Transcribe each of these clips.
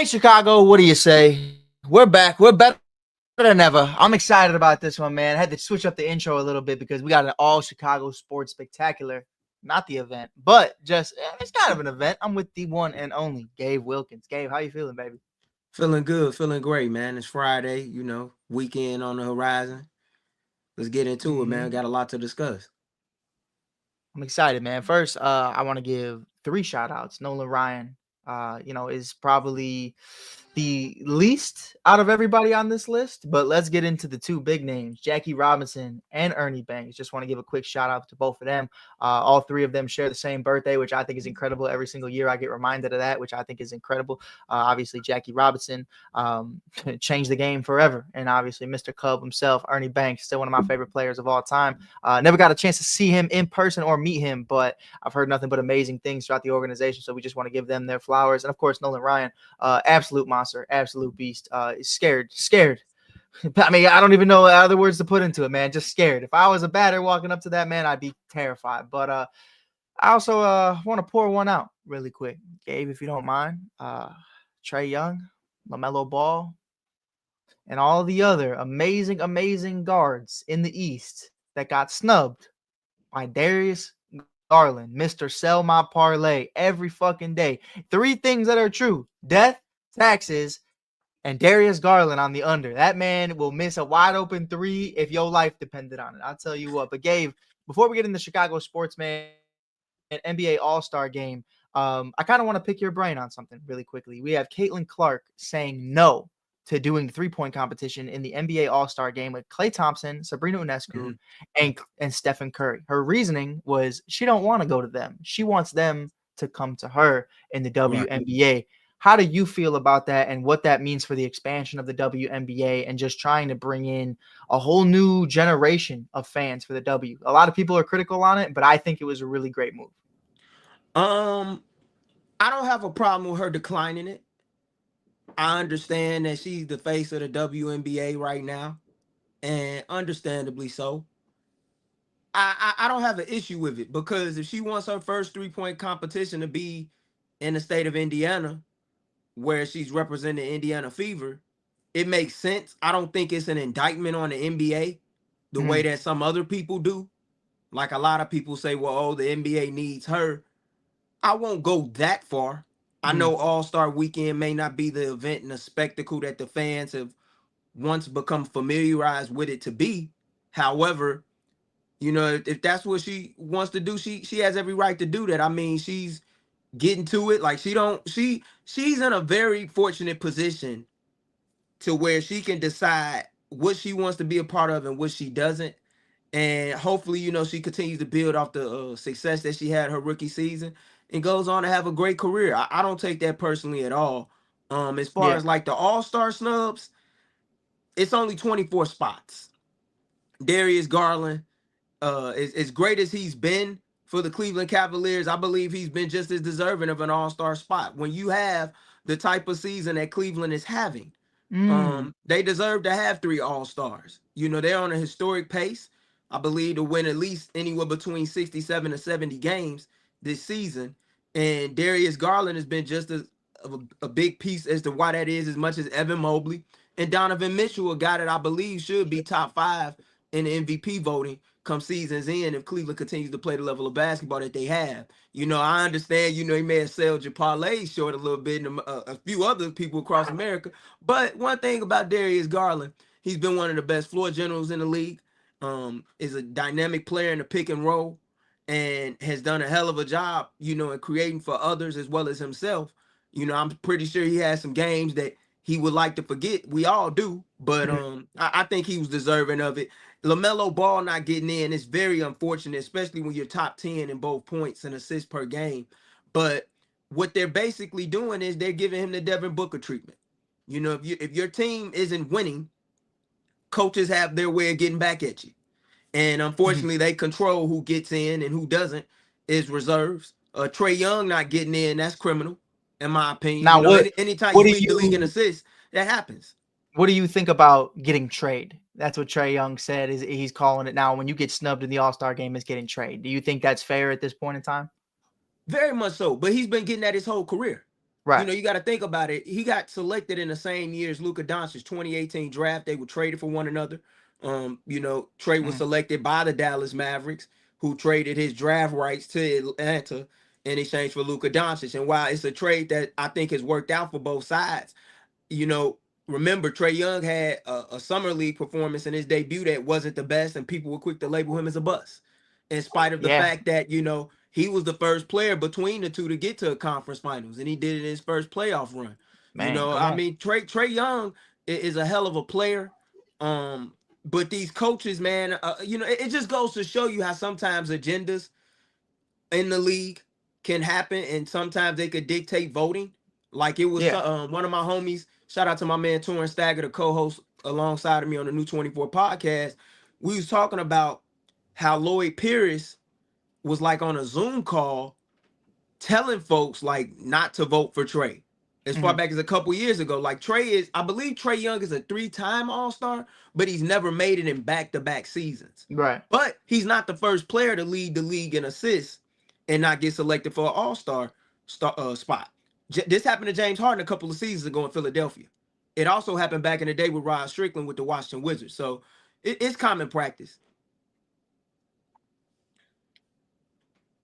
Hey, Chicago, what do you say? We're back. We're better than ever. I'm excited about this one, man. I had to switch up the intro a little bit because we got an all Chicago sports spectacular. Not the event, but just it's kind of an event. I'm with the one and only Gave Wilkins. Gabe, how you feeling, baby? Feeling good, feeling great, man. It's Friday, weekend on the horizon. Let's get into it, man. Mm-hmm. Got a lot to discuss. I'm excited, man. First, I want to give three shout outs. Nolan Ryan, is probably the least out of everybody on this list, but let's get into the two big names, Jackie Robinson and Ernie Banks. Just want to give a quick shout out to both of them. All three of them share the same birthday, which I think is incredible. Every single year I get reminded of that, which I think is incredible. Obviously, Jackie Robinson changed the game forever. And obviously, Mr. Cub himself, Ernie Banks, still one of my favorite players of all time. Never got a chance to see him in person or meet him, but I've heard nothing but amazing things throughout the organization. So we just want to give them their flowers. And of course, Nolan Ryan, absolute monster, absolute beast. Scared. I mean, I don't even know other words to put into it, man. Just scared. If I was a batter walking up to that man, I'd be terrified. But I also want to pour one out really quick, Gabe, if you don't mind. Trae Young, LaMelo Ball, and all the other amazing guards in the East that got snubbed by Darius Garland, Mr. Sell My Parlay every fucking day. Three things that are true: death, taxes, and Darius Garland on the under. That man will miss a wide open three if your life depended on it. I'll tell you what. But Gabe, before we get into Chicago sports, man, NBA All-Star game, I kind of want to pick your brain on something really quickly. We have Caitlin Clark saying no to doing the three-point competition in the NBA All-Star game with Klay Thompson, Sabrina Ionescu, Mhm. and Stephen Curry. Her reasoning was she don't want to go to them. She wants them to come to her in the Right. WNBA. How do you feel about that and what that means for the expansion of the WNBA and just trying to bring in a whole new generation of fans for the W? A lot of people are critical on it, but I think it was a really great move. Um, I don't have a problem with her declining it. I understand that she's the face of the WNBA right now, and understandably so. I don't have an issue with it because if she wants her first 3-point competition to be in the state of Indiana, where she's representing Indiana Fever, it makes sense. I don't think it's an indictment on the NBA the way Mm, that some other people do. Like a lot of people say, well, oh, the NBA needs her. I won't go that far. I mm, know All Star Weekend may not be the event and the spectacle that the fans have once become familiarized with it to be. However, if that's what she wants to do, she has every right to do that. I mean, she's getting to it. Like she's in a very fortunate position to where she can decide what she wants to be a part of and what she doesn't. And hopefully, she continues to build off the success that she had her rookie season and goes on to have a great career. I don't take that personally at all. As far yeah. as like the All-Star snubs, it's only 24 spots. Darius Garland, as great as he's been for the Cleveland Cavaliers, I believe he's been just as deserving of an All-Star spot. When you have the type of season that Cleveland is having, Mm, they deserve to have three All-Stars. They're on a historic pace. I believe to win at least anywhere between 67 and 70 games this season. And Darius Garland has been just as of a big piece as to why that is, as much as Evan Mobley and Donovan Mitchell, a guy that I believe should be top 5 in the MVP voting come season's end if Cleveland continues to play the level of basketball that they have. I understand, he may have sold your parlay short a little bit and a few other people across America. But one thing about Darius Garland, he's been one of the best floor generals in the league. Is a dynamic player in the pick and roll and has done a hell of a job, in creating for others as well as himself. I'm pretty sure he has some games that he would like to forget. We all do, but mm, I think he was deserving of it. LaMelo Ball not getting in is very unfortunate, especially when you're top 10 in both points and assists per game. But what they're basically doing is they're giving him the Devin Booker treatment. If your team isn't winning, coaches have their way of getting back at you. And mm. unfortunately, they control who gets in and who doesn't is reserves. Trae Young not getting in, that's criminal, in my opinion. Now, Anytime what you do lead the league in you assists, that happens. what do you think about getting trade? That's what Trae Young said. Is he's calling it now? When you get snubbed in the All-Star game, is getting trade. Do you think that's fair at this point in time? Very much so. But he's been getting that his whole career. You Right. know, you got to think about it. He got selected in the same year as Luka Doncic 2018 draft. They were traded for one another. You know, Trey was Mm. selected by the Dallas Mavericks, who traded his draft rights to Atlanta in exchange for Luka Doncic. And while it's a trade that I think has worked out for both sides, you know, remember Trey Young had a summer league performance in his debut that wasn't the best, and people were quick to label him as a bust, in spite of the Yeah, fact that he was the first player between the two to get to a conference finals, and he did it in his first playoff run. man, come I on. mean Trey Young is a hell of a player. But these coaches, man, it just goes to show you how sometimes agendas in the league can happen, and sometimes they could dictate voting. Like it was Yeah. one of my homies. Shout out to my man Torrin Stagger, the co-host alongside of me on the New 24 podcast. We was talking about how Lloyd Pierce was like on a Zoom call telling folks like not to vote for Trey. As far Hmm. back as a couple years ago, like Trey is, I believe Trey Young is a 3-time All-Star, but he's never made it in back-to-back seasons. Right. But he's not the first player to lead the league in assists and not get selected for an spot. This happened to James Harden a couple of seasons ago in Philadelphia. It also happened back in the day with Rod Strickland with the Washington Wizards. So it's common practice.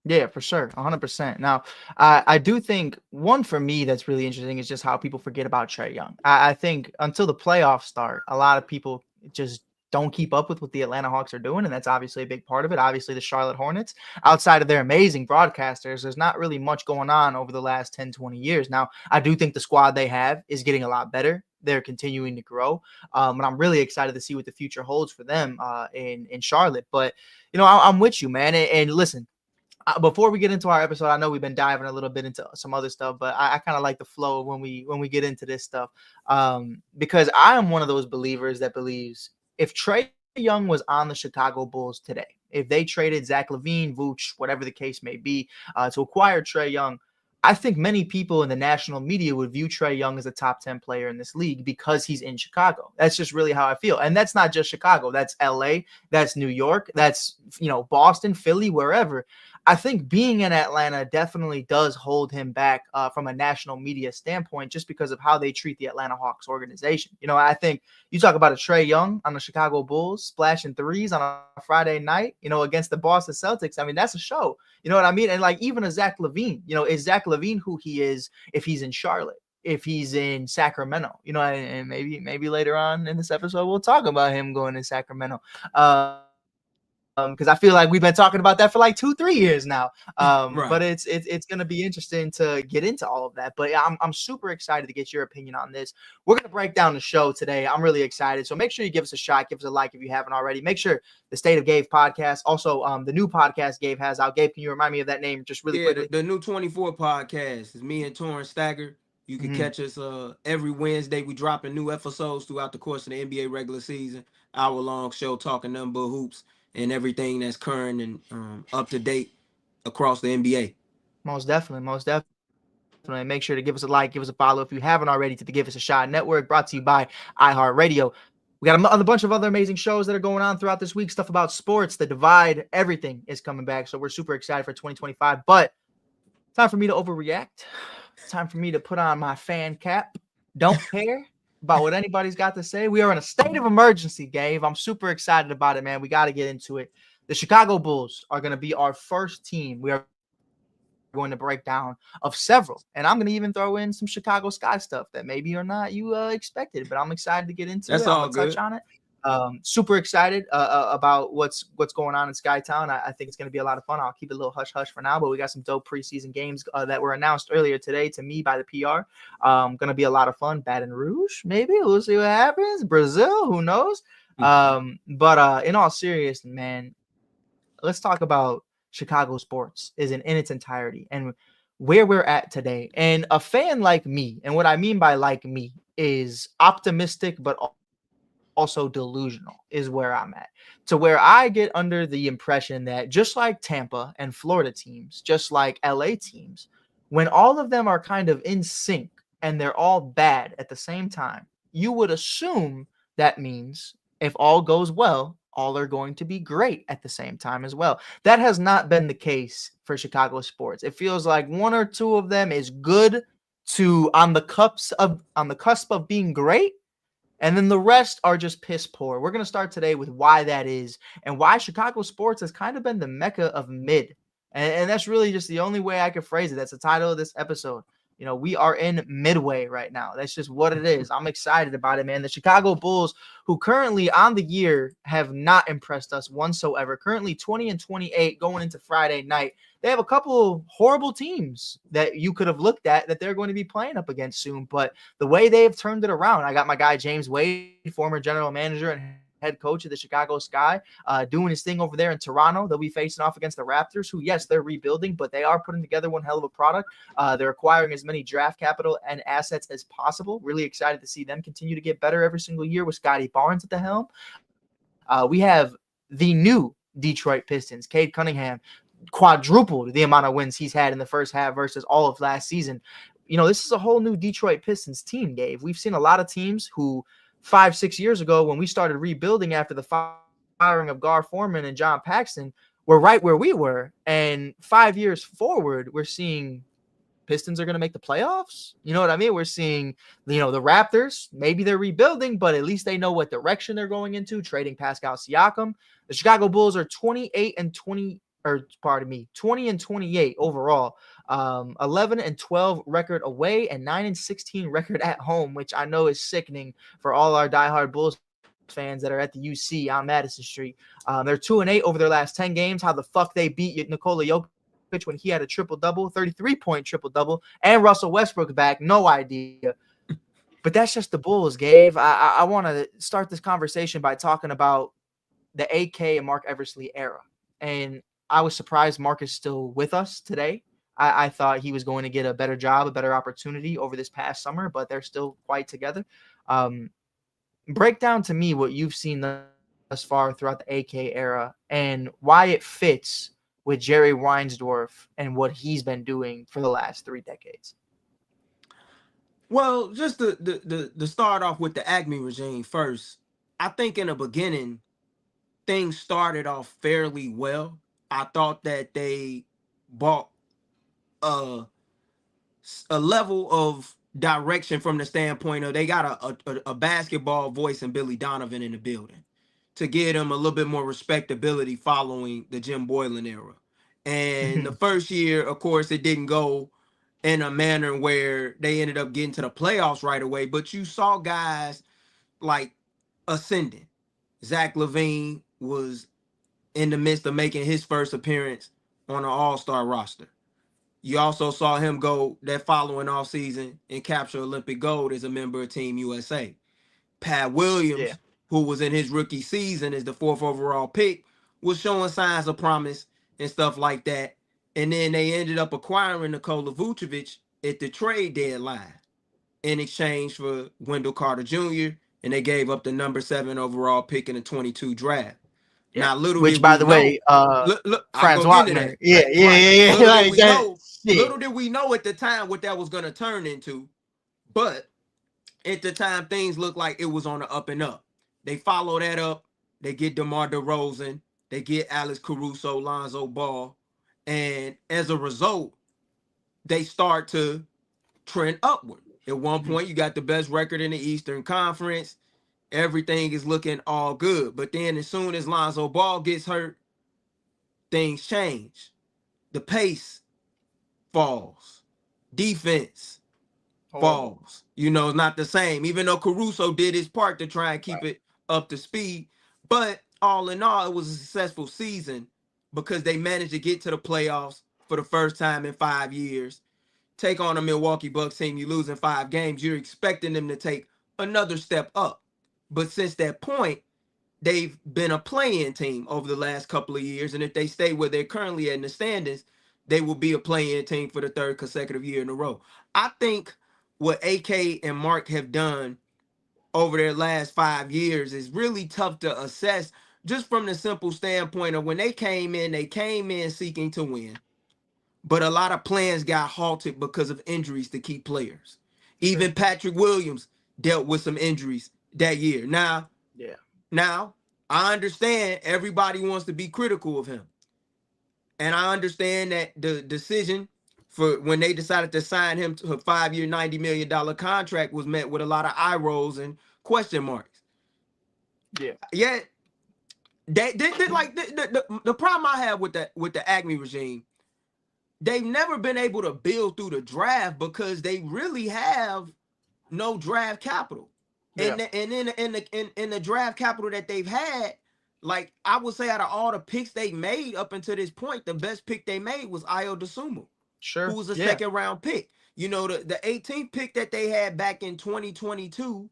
Yeah, for sure. 100%. Now, I do think one for me that's really interesting is just how people forget about Trey Young. I think until the playoffs start, a lot of people just don't keep up with what the Atlanta Hawks are doing. And that's obviously a big part of it. Obviously, the Charlotte Hornets, outside of their amazing broadcasters, there's not really much going on over the last 10, 20 years. Now, I do think the squad they have is getting a lot better. They're continuing to grow. And I'm really excited to see what the future holds for them in Charlotte. But, I'm with you, man. And listen, before we get into our episode, I know we've been diving a little bit into some other stuff, but I kind of like the flow when we get into this stuff, because I am one of those believers that believes if Trey Young was on the Chicago Bulls today, if they traded Zach LaVine, Vooch, whatever the case may be, to acquire Trey Young, I think many people in the national media would view Trey Young as a top 10 player in this league because he's in Chicago. That's just really how I feel. And that's not just Chicago. That's LA. That's New York. That's, Boston, Philly, wherever. I think being in Atlanta definitely does hold him back from a national media standpoint, just because of how they treat the Atlanta Hawks organization. I think you talk about a Trey Young on the Chicago Bulls splashing threes on a Friday night, against the Boston Celtics. I mean, that's a show. You know what I mean? And like even a Zach LaVine, is Zach LaVine who he is if he's in Charlotte, if he's in Sacramento, and maybe later on in this episode, we'll talk about him going to Sacramento. Because I feel like we've been talking about that for like 2-3 years now. But Right. it's going to be interesting to get into all of that. But yeah, I'm super excited to get your opinion on this. We're going to break down the show today. I'm really excited. So make sure you give us a shot, give us a like if you haven't already. Make sure the State of Gave podcast, also the new podcast Gave has out. Gabe, can you remind me of that name just really Yeah, quickly? the new 24 podcast is me and Torrin Stagger. You can Mm-hmm. catch us every Wednesday. We dropping new episodes throughout the course of the NBA regular season. Hour-long show talking nothing but hoops and everything that's current and up to date across the NBA. Most definitely. Most definitely. Make sure to give us a like, give us a follow if you haven't already to the Give Us a Shot Network, brought to you by iHeartRadio. We got a bunch of other amazing shows that are going on throughout this week, stuff about sports, the divide, everything is coming back. So we're super excited for 2025. But time for me to overreact. Time for me to put on my fan cap. Don't care about what anybody's got to say. We are in a state of emergency, Gabe. I'm super excited about it, man. We got to get into it. The Chicago Bulls are going to be our first team we are going to break down of several. And I'm going to even throw in some Chicago Sky stuff that maybe or not you expected, but I'm excited to get into it. I'm going to touch on That's it. all good. Super excited about what's going on in Skytown. I think it's going to be a lot of fun. I'll keep it a little hush hush for now, but we got some dope preseason games that were announced earlier today to me by the PR. Going to be a lot of fun. Baton Rouge, maybe we'll see what happens. Brazil, who knows? But in all seriousness, man, let's talk about Chicago sports in its entirety and where we're at today. And a fan like me, and what I mean by like me is optimistic, but also delusional is where I'm at, to where I get under the impression that just like Tampa and Florida teams, just like LA teams, when all of them are kind of in sync and they're all bad at the same time, you would assume that means if all goes well, all are going to be great at the same time as well. That has not been the case for Chicago sports. It feels like one or two of them is good to on the cusp of being great, and then the rest are just piss poor. We're going to start today with why that is and why Chicago sports has kind of been the mecca of mid. And that's really just the only way I can phrase it. That's the title of this episode. You know, we are in midway right now. That's just what it is. I'm excited about it, man. The Chicago Bulls, who currently on the year have not impressed us whatsoever, currently 20-28 going into Friday night. They have a couple of horrible teams that you could have looked at that they're going to be playing up against soon. But the way they have turned it around, I got my guy James Wade, former general manager and head coach of the Chicago Sky, doing his thing over there in Toronto. They'll be facing off against the Raptors, who, yes, they're rebuilding, but they are putting together one hell of a product. They're acquiring as many draft capital and assets as possible. Really excited to see them continue to get better every single year with Scotty Barnes at the helm. We have the new Detroit Pistons, Cade Cunningham, quadrupled the amount of wins he's had in the first half versus all of last season. You know, this is a whole new Detroit Pistons team, Dave. We've seen a lot of teams who 5-6 years ago, when we started rebuilding after the firing of Gar Forman and John Paxson, were right where we were. And 5 years forward, we're seeing Pistons are going to make the playoffs. You know what I mean? We're seeing, the Raptors, maybe they're rebuilding, but at least they know what direction they're going into, trading Pascal Siakam. The Chicago Bulls are 20-28 overall. 11-12 record away and 9-16 record at home, which I know is sickening for all our diehard Bulls fans that are at the UC on Madison Street. They're 2-8 over their last 10 games. How the fuck they beat Nikola Jokic when he had a triple-double, 33-point triple-double, and Russell Westbrook back? No idea. But that's just the Bulls, Gabe. I want to start this conversation by talking about the AK and Mark Eversley era. And I was surprised Mark is still with us today. I thought he was going to get a better job, a better opportunity over this past summer, but they're still quite together. Break down to me what you've seen thus far throughout the AK era and why it fits with Jerry Reinsdorf and what he's been doing for the last 3 decades. Well, just the start off with the Acme regime first. I think in the beginning, things started off fairly well. I thought that they bought a level of direction from the standpoint of they got a basketball voice and Billy Donovan in the building to give them a little bit more respectability following the Jim Boylan era. And the first year, of course, it didn't go in a manner where they ended up getting to the playoffs right away, but you saw guys like ascending. Zach LaVine was in the midst of making his first appearance on an all-star roster. You also saw him go that following off season and capture Olympic gold as a member of Team USA. Pat Yeah. Williams, who was in his rookie season as the 4th overall pick, was showing signs of promise and stuff like that. And then they ended up acquiring Nikola Vucevic at the trade deadline in exchange for Wendell Carter Jr., and they gave up the number 7 overall pick in the 22 draft. Yeah. Now, little Which, did by we the know, way, look, I'm Franz gonna get into Wagner. that. Yeah, yeah, Right. yeah, yeah. Little did Like we that. know, Shit. little did we know at the time what that was gonna turn into. But at the time, things looked like it was on the up and up. They follow that up. They get DeMar DeRozan. They get Alex Caruso, Lonzo Ball. And as a result, they start to trend upward. At one Mhm. point, you got the best record in the Eastern Conference. Everything is looking all good. But then as soon as Lonzo Ball gets hurt, things change. The pace falls. Defense Horrible. falls. It's not the same. Even though Caruso did his part to try and keep Right. it up to speed. But all in all, it was a successful season because they managed to get to the playoffs for the first time in 5 years. Take on a Milwaukee Bucks team, you lose in 5 games, you're expecting them to take another step up. But since that point, they've been a play-in team over the last couple of years. And if they stay where they're currently at in the standings, they will be a play-in team for the 3rd consecutive year in a row. I think what AK and Mark have done over their last 5 years is really tough to assess just from the simple standpoint of when they came in seeking to win. But a lot of plans got halted because of injuries to key players. Sure. Even Patrick Williams dealt with some injuries that year. Yeah. Now, I understand everybody wants to be critical of him. And I understand that the decision for when they decided to sign him to a 5-year, $90 million contract was met with a lot of eye rolls and question marks. Yeah. Yet they like the problem I have with the Acme regime, they've never been able to build through the draft because they really have no draft capital. Yeah. In the draft capital that they've had, like I would say out of all the picks they made up until this point, the best pick they made was Ayo Dosunmu, who Sure. was a Yeah. second round pick. You know, the 18th pick that they had back in 2022,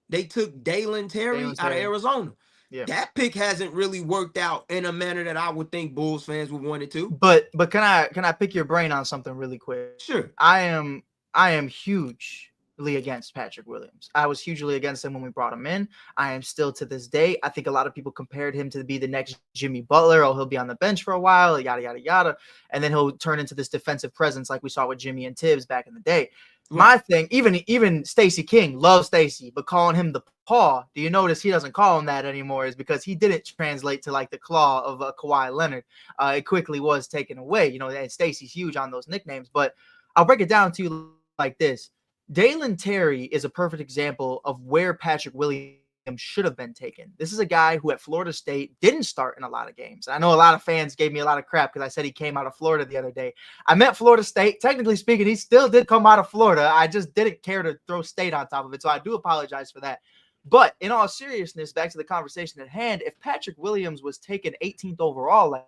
they took Dalen Terry Dalen out of Terry. Arizona. Yeah. That pick hasn't really worked out in a manner that I would think Bulls fans would want it to. But can I pick your brain on something really quick? Sure. I am hugely against Patrick Williams. I was hugely against him when we brought him in. I am still to this day. I think a lot of people compared him to be the next Jimmy Butler. Oh, he'll be on the bench for a while, yada yada yada, and then he'll turn into this defensive presence like we saw with Jimmy and Tibbs back in the day. Right. My thing, even Stacey King loves Stacey, but calling him the paw, do you notice he doesn't call him that anymore? Is because he didn't translate to like the claw of Kawhi Leonard. It quickly was taken away, and Stacey's huge on those nicknames. But I'll break it down to you like this. Dalen Terry is a perfect example of where Patrick Williams should have been taken. This is a guy who at Florida State didn't start in a lot of games. I know a lot of fans gave me a lot of crap because I said he came out of Florida the other day. I meant Florida State. Technically speaking, he still did come out of Florida. I just didn't care to throw State on top of it, so I do apologize for that. But in all seriousness, back to the conversation at hand, if Patrick Williams was taken 18th overall, like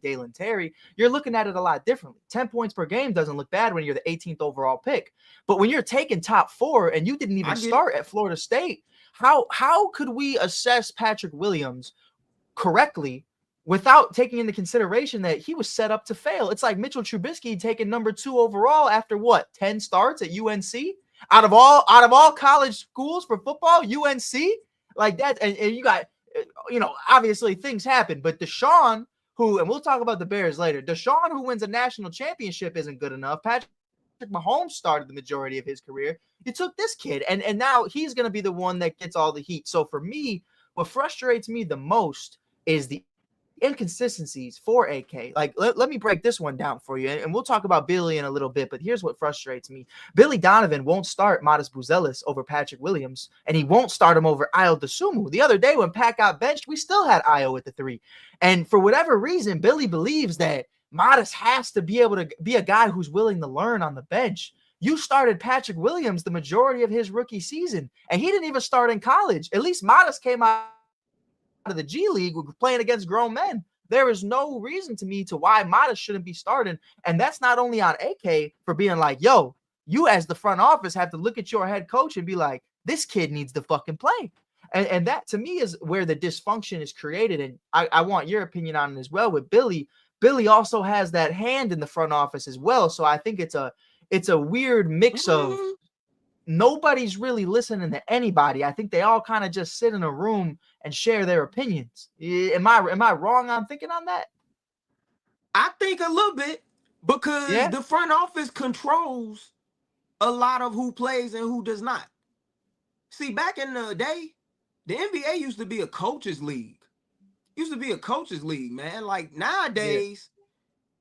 Dalen Terry, you're looking at it a lot differently. 10 points per game doesn't look bad when you're the 18th overall pick. But when you're taking top 4 and you didn't even start at Florida State, how could we assess Patrick Williams correctly without taking into consideration that he was set up to fail? It's like Mitchell Trubisky taking number 2 overall after 10 starts at UNC? Out of all college schools for football, UNC? Like that, and you got, obviously things happen, but Deshaun, who, and we'll talk about the Bears later, Deshaun, who wins a national championship, isn't good enough. Patrick Mahomes started the majority of his career. You took this kid, and now he's going to be the one that gets all the heat. So for me, what frustrates me the most is the inconsistencies for AK. Like, let me break this one down for you, and we'll talk about Billy in a little bit, but here's what frustrates me. Billy Donovan won't start Modest Buzelis over Patrick Williams, and he won't start him over Ayo Dosunmu. The other day when Pat got benched, we still had Ayo at the 3. And for whatever reason, Billy believes that Modest has to be able to be a guy who's willing to learn on the bench. You started Patrick Williams the majority of his rookie season, and he didn't even start in college. At least Modest came out of the G League playing against grown men. There is no reason to me to why Modest shouldn't be starting. And that's not only on AK for being like, yo, you as the front office have to look at your head coach and be like, this kid needs to fucking play. And that to me is where the dysfunction is created. And I want your opinion on it as well with Billy. Billy also has that hand in the front office as well. So I think it's a weird mix of nobody's really listening to anybody. I think they all kind of just sit in a room and share their opinions. Am I wrong on thinking on that? I think a little bit, because the front office controls a lot of who plays and who does not. See, back in the day, the NBA used to be a coaches league. Used to be a coaches league, man. Like nowadays,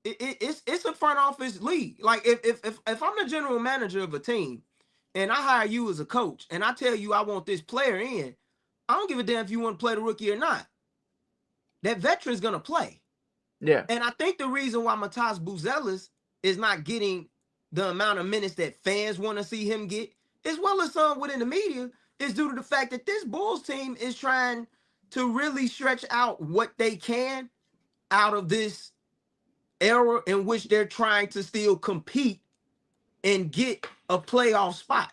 it's a front office league. Like if I'm the general manager of a team and I hire you as a coach and I tell you I want this player in, I don't give a damn if you want to play the rookie or not. That veteran's gonna play. Yeah. And I think the reason why Matas Buzelis is not getting the amount of minutes that fans want to see him get, as well as some within the media, is due to the fact that this Bulls team is trying to really stretch out what they can out of this era in which they're trying to still compete and get a playoff spot.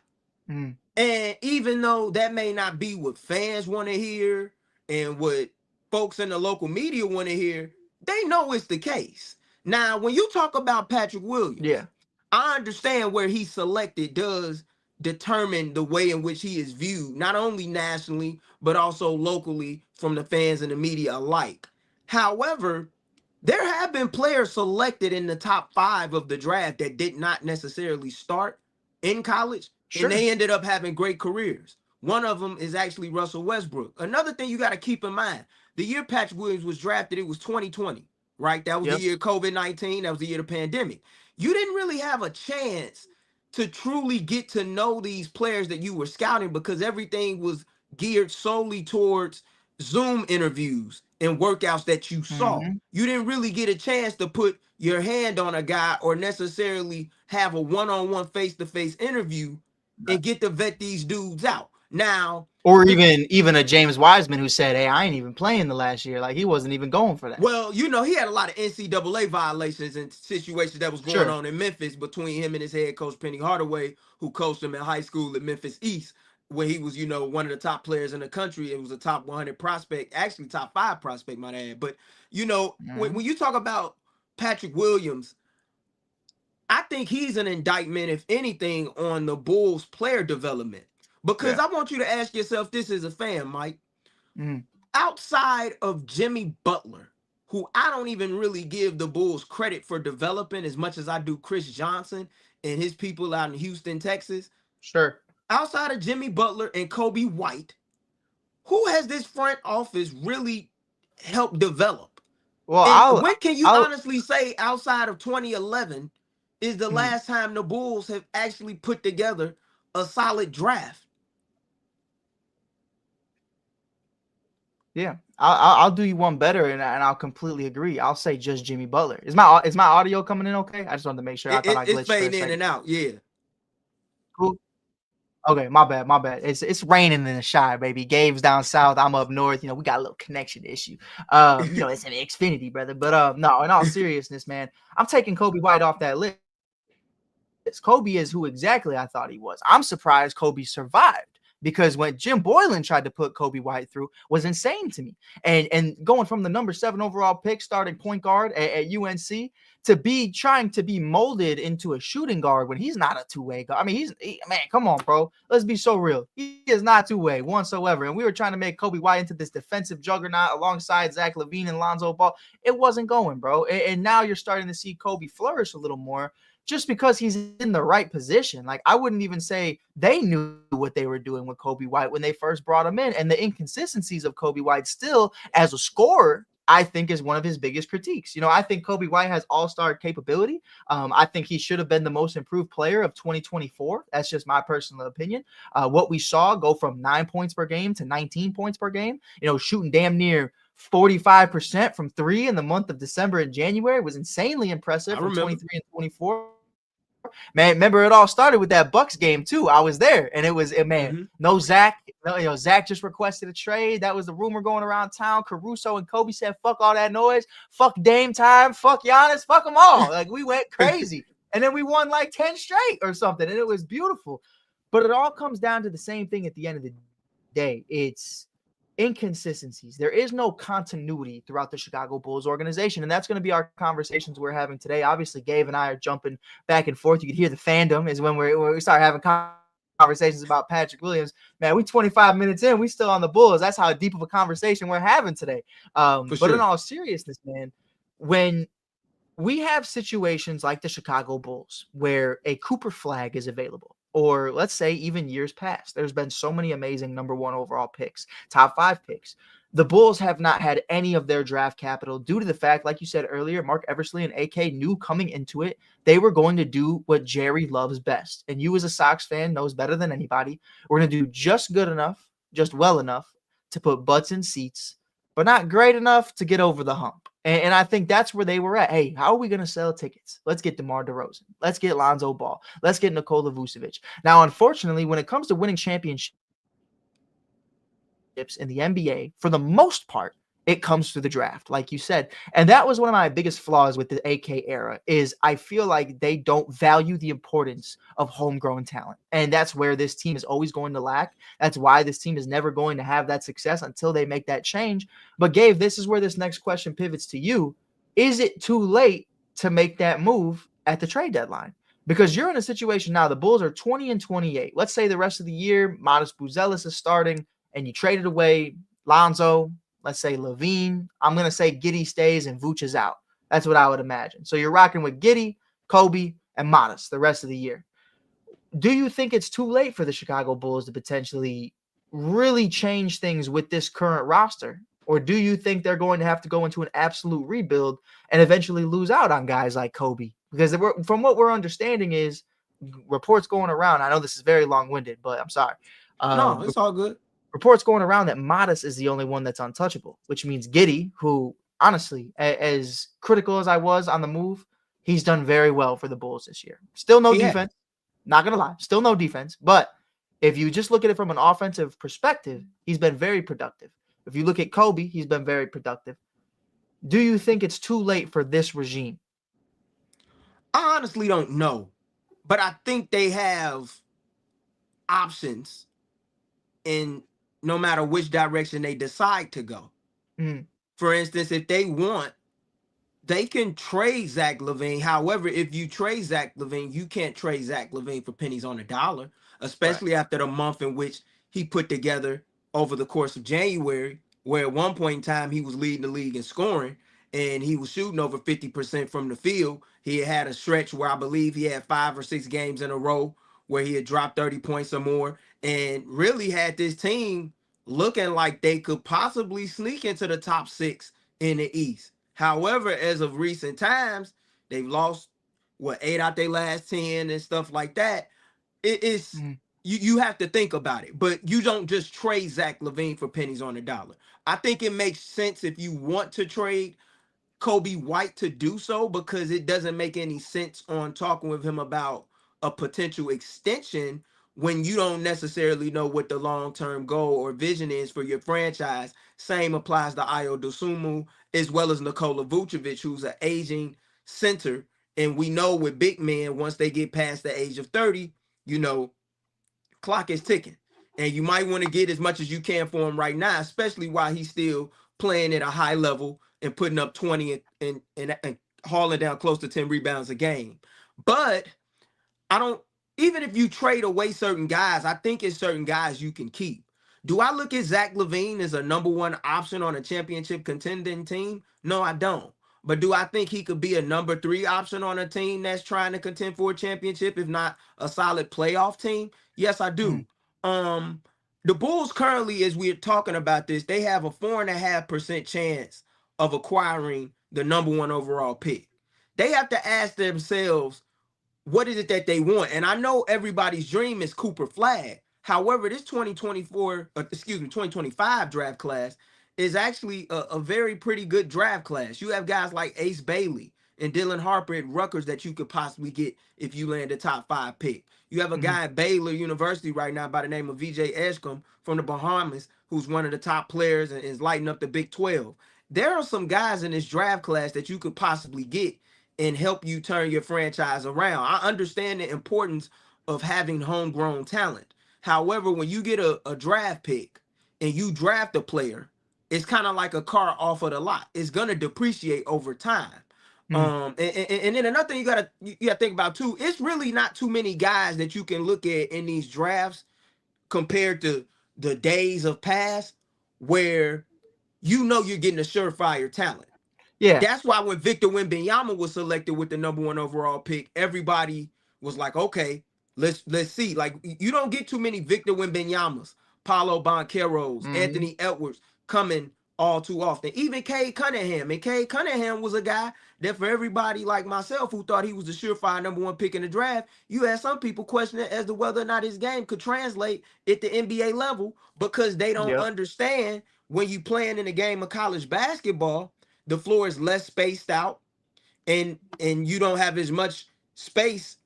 Mm. And even though that may not be what fans want to hear and what folks in the local media want to hear, they know it's the case. Now, when you talk about Patrick Williams, I understand where he's selected does determine the way in which he is viewed, not only nationally, but also locally from the fans and the media alike. However, there have been players selected in the top 5 of the draft that did not necessarily start in college, and they ended up having great careers. One of them is actually Russell Westbrook. Another thing you got to keep in mind, the year Patrick Williams was drafted, it was 2020. right? That was the Yep. year of COVID-19. That was the year of the pandemic. You didn't really have a chance to truly get to know these players that you were scouting because everything was geared solely towards Zoom interviews and workouts that you saw. Mm-hmm. You didn't really get a chance to put your hand on a guy or necessarily have a one-on-one face-to-face interview and get to vet these dudes out. Now, Or even a James Wiseman who said, "Hey, I ain't even playing the last year." Like he wasn't even going for that. well, you know, he had a lot of NCAA violations and situations that was going Sure. on in Memphis between him and his head coach, Penny Hardaway, who coached him in high school at Memphis East, where he was, you know, one of the top players in the country. It was a top 100 prospect, actually top 5 prospect, might add. But, you know, Mm-hmm. when you talk about Patrick Williams, I think he's an indictment, if anything, on the Bulls player development. Because Yeah. I want you to ask yourself this as a fan, Mike. Mm-hmm. Outside of Jimmy Butler, who I don't even really give the Bulls credit for developing as much as I do Chris Johnson and his people out in Houston, Texas, Sure. outside of Jimmy Butler and Kobe White, who has this front office really helped develop? Well, And I'll when can you I'll honestly say outside of 2011 is the mhm. last time the Bulls have actually put together a solid draft? Yeah, I'll do you one better, and I'll completely agree. I'll say just Jimmy Butler. Is my audio coming in okay? I just wanted to make sure. I thought I It's glitched for a fading in second. and out, yeah. Cool. Okay, my bad, my bad. It's raining in the Shy, baby. Gabe's down south. I'm up north. You know, we got a little connection issue. It's an Xfinity, brother. But no, in all seriousness, man, I'm taking Kobe White off that list. Kobe is who exactly I thought he was. I'm surprised Kobe survived because when Jim Boylan tried to put Kobe White through was insane to me. And going from the number 7 overall pick, starting point guard at UNC, to be trying to be molded into a shooting guard when he's not a two-way guard. I mean, man, come on, bro. Let's be so real. He is not two-way whatsoever. And we were trying to make Kobe White into this defensive juggernaut alongside Zach LaVine and Lonzo Ball. It wasn't going, bro. And now you're starting to see Kobe flourish a little more just because he's in the right position. Like, I wouldn't even say they knew what they were doing with Kobe White when they first brought him in. And the inconsistencies of Kobe White still as a scorer, I think, is one of his biggest critiques. I think Kobe White has all-star capability. I think he should have been the most improved player of 2024. That's just my personal opinion. What we saw go from 9 points per game to 19 points per game, shooting damn near 45% from 3 in the month of December and January was insanely impressive I from remember. 23 and 24. Man, remember it all started with that Bucks game too. I was there, and man, Mhm. no Zach. No, Zach just requested a trade. That was the rumor going around town. Caruso and Kobe said, "Fuck all that noise. Fuck Dame time. Fuck Giannis. Fuck them all." Like, we went crazy, and then we won like 10 straight or something, and it was beautiful. But it all comes down to the same thing at the end of the day. It's inconsistencies. There is no continuity throughout the Chicago Bulls organization. And that's going to be our conversations we're having today. Obviously, Gabe and I are jumping back and forth. You can hear the fandom is when we start having conversations about Patrick Williams. Man, we 25 minutes in, we still on the Bulls. That's how deep of a conversation we're having today. For But in sure. all seriousness, man, when we have situations like the Chicago Bulls where a Cooper Flag is available, or let's say even years past, there's been so many amazing number 1 overall picks, top 5 picks. The Bulls have not had any of their draft capital due to the fact, like you said earlier, Mark Eversley and AK knew coming into it, they were going to do what Jerry loves best. And you as a Sox fan knows better than anybody. We're going to do just good enough, just well enough to put butts in seats, but not great enough to get over the hump. And I think that's where they were at. Hey, how are we going to sell tickets? Let's get DeMar DeRozan. Let's get Lonzo Ball. Let's get Nikola Vucevic. Now, unfortunately, when it comes to winning championships in the NBA, for the most part, it comes through the draft, like you said. And that was one of my biggest flaws with the AK era is I feel like they don't value the importance of homegrown talent. And that's where this team is always going to lack. That's why this team is never going to have that success until they make that change. But Gabe, this is where this next question pivots to you. Is it too late to make that move at the trade deadline? Because you're in a situation now, the Bulls are 20 and 28. Let's say the rest of the year, Modest Buzelis is starting, and you traded away Lonzo, let's say Levine. I'm going to say Giddey stays and Vooch is out. That's what I would imagine. So you're rocking with Giddey, Kobe, and Modest the rest of the year. Do you think it's too late for the Chicago Bulls to potentially really change things with this current roster Or do you think they're going to have to go into an absolute rebuild and eventually lose out on guys like Kobe? Because from what we're understanding is reports going around. I know this is very long-winded, but I'm sorry. No, it's all good. Reports going around that Modest is the only one that's untouchable, which means Giddey, who honestly, as critical as I was on the move, he's done very well for the Bulls this year. Still no defense. Not going to lie. Still no defense. But if you just look at it from an offensive perspective, he's been very productive. If you look at Kobe, he's been very productive. Do you think it's too late for this regime? I honestly don't know, but I think they have options in no matter which direction they decide to go. Mm. For instance, if they want, they can trade Zach LaVine. However, if you trade Zach LaVine, you can't trade Zach LaVine for pennies on a dollar, especially after the month in which he put together over the course of January, where at one point in time he was leading the league in scoring and he was shooting over 50% from the field. He had a stretch where I believe he had 5 or 6 games in a row where he had dropped 30 points or more and really had this team looking like they could possibly sneak into the top 6 in the East. However, as of recent times, they've lost 8 out their last 10 and stuff like that. It's you have to think about it, but you don't just trade Zach LaVine for pennies on a dollar. I think it makes sense if you want to trade Kobe White to do so, because it doesn't make any sense on talking with him about a potential extension when you don't necessarily know what the long-term goal or vision is for your franchise. Same applies to Ayo Dosunmu as well as Nikola Vucevic, who's an aging center. And we know with big men, once they get past the age of 30, clock is ticking. And you might want to get as much as you can for him right now, especially while he's still playing at a high level and putting up 20 and hauling down close to 10 rebounds a game. But even if you trade away certain guys, I think it's certain guys you can keep. Do I look at Zach LaVine as a number one option on a championship contending team? No, I don't. But do I think he could be a number 3 option on a team that's trying to contend for a championship, if not a solid playoff team? Yes, I do. The Bulls currently, as we're talking about this, they have a 4.5% chance of acquiring the number 1 overall pick. They have to ask themselves, what is it that they want? And I know everybody's dream is Cooper Flagg. However, this 2025 draft class is actually a very pretty good draft class. You have guys like Ace Bailey and Dylan Harper at Rutgers that you could possibly get if you land a top 5 pick. You have a guy at Baylor University right now by the name of VJ Edgecombe from the Bahamas, who's one of the top players and is lighting up the Big 12. There are some guys in this draft class that you could possibly get and help you turn your franchise around. I understand the importance of having homegrown talent. However, when you get a draft pick and you draft a player, it's kind of like a car off of the lot. It's going to depreciate over time. And then another thing you gotta think about too, it's really not too many guys that you can look at in these drafts compared to the days of past where you're getting a surefire talent. Yeah. That's why when Victor Wembanyama was selected with the number 1 overall pick, everybody was like, okay, let's see. Like, you don't get too many Victor Wembanyamas, Paolo Bancheros, Anthony Edwards coming all too often. Even Cade Cunningham. And Cade Cunningham was a guy that, for everybody like myself who thought he was the surefire number 1 pick in the draft, you had some people questioning as to whether or not his game could translate at the NBA level, because they don't understand when you playing in a game of college basketball, the floor is less spaced out and you don't have as much space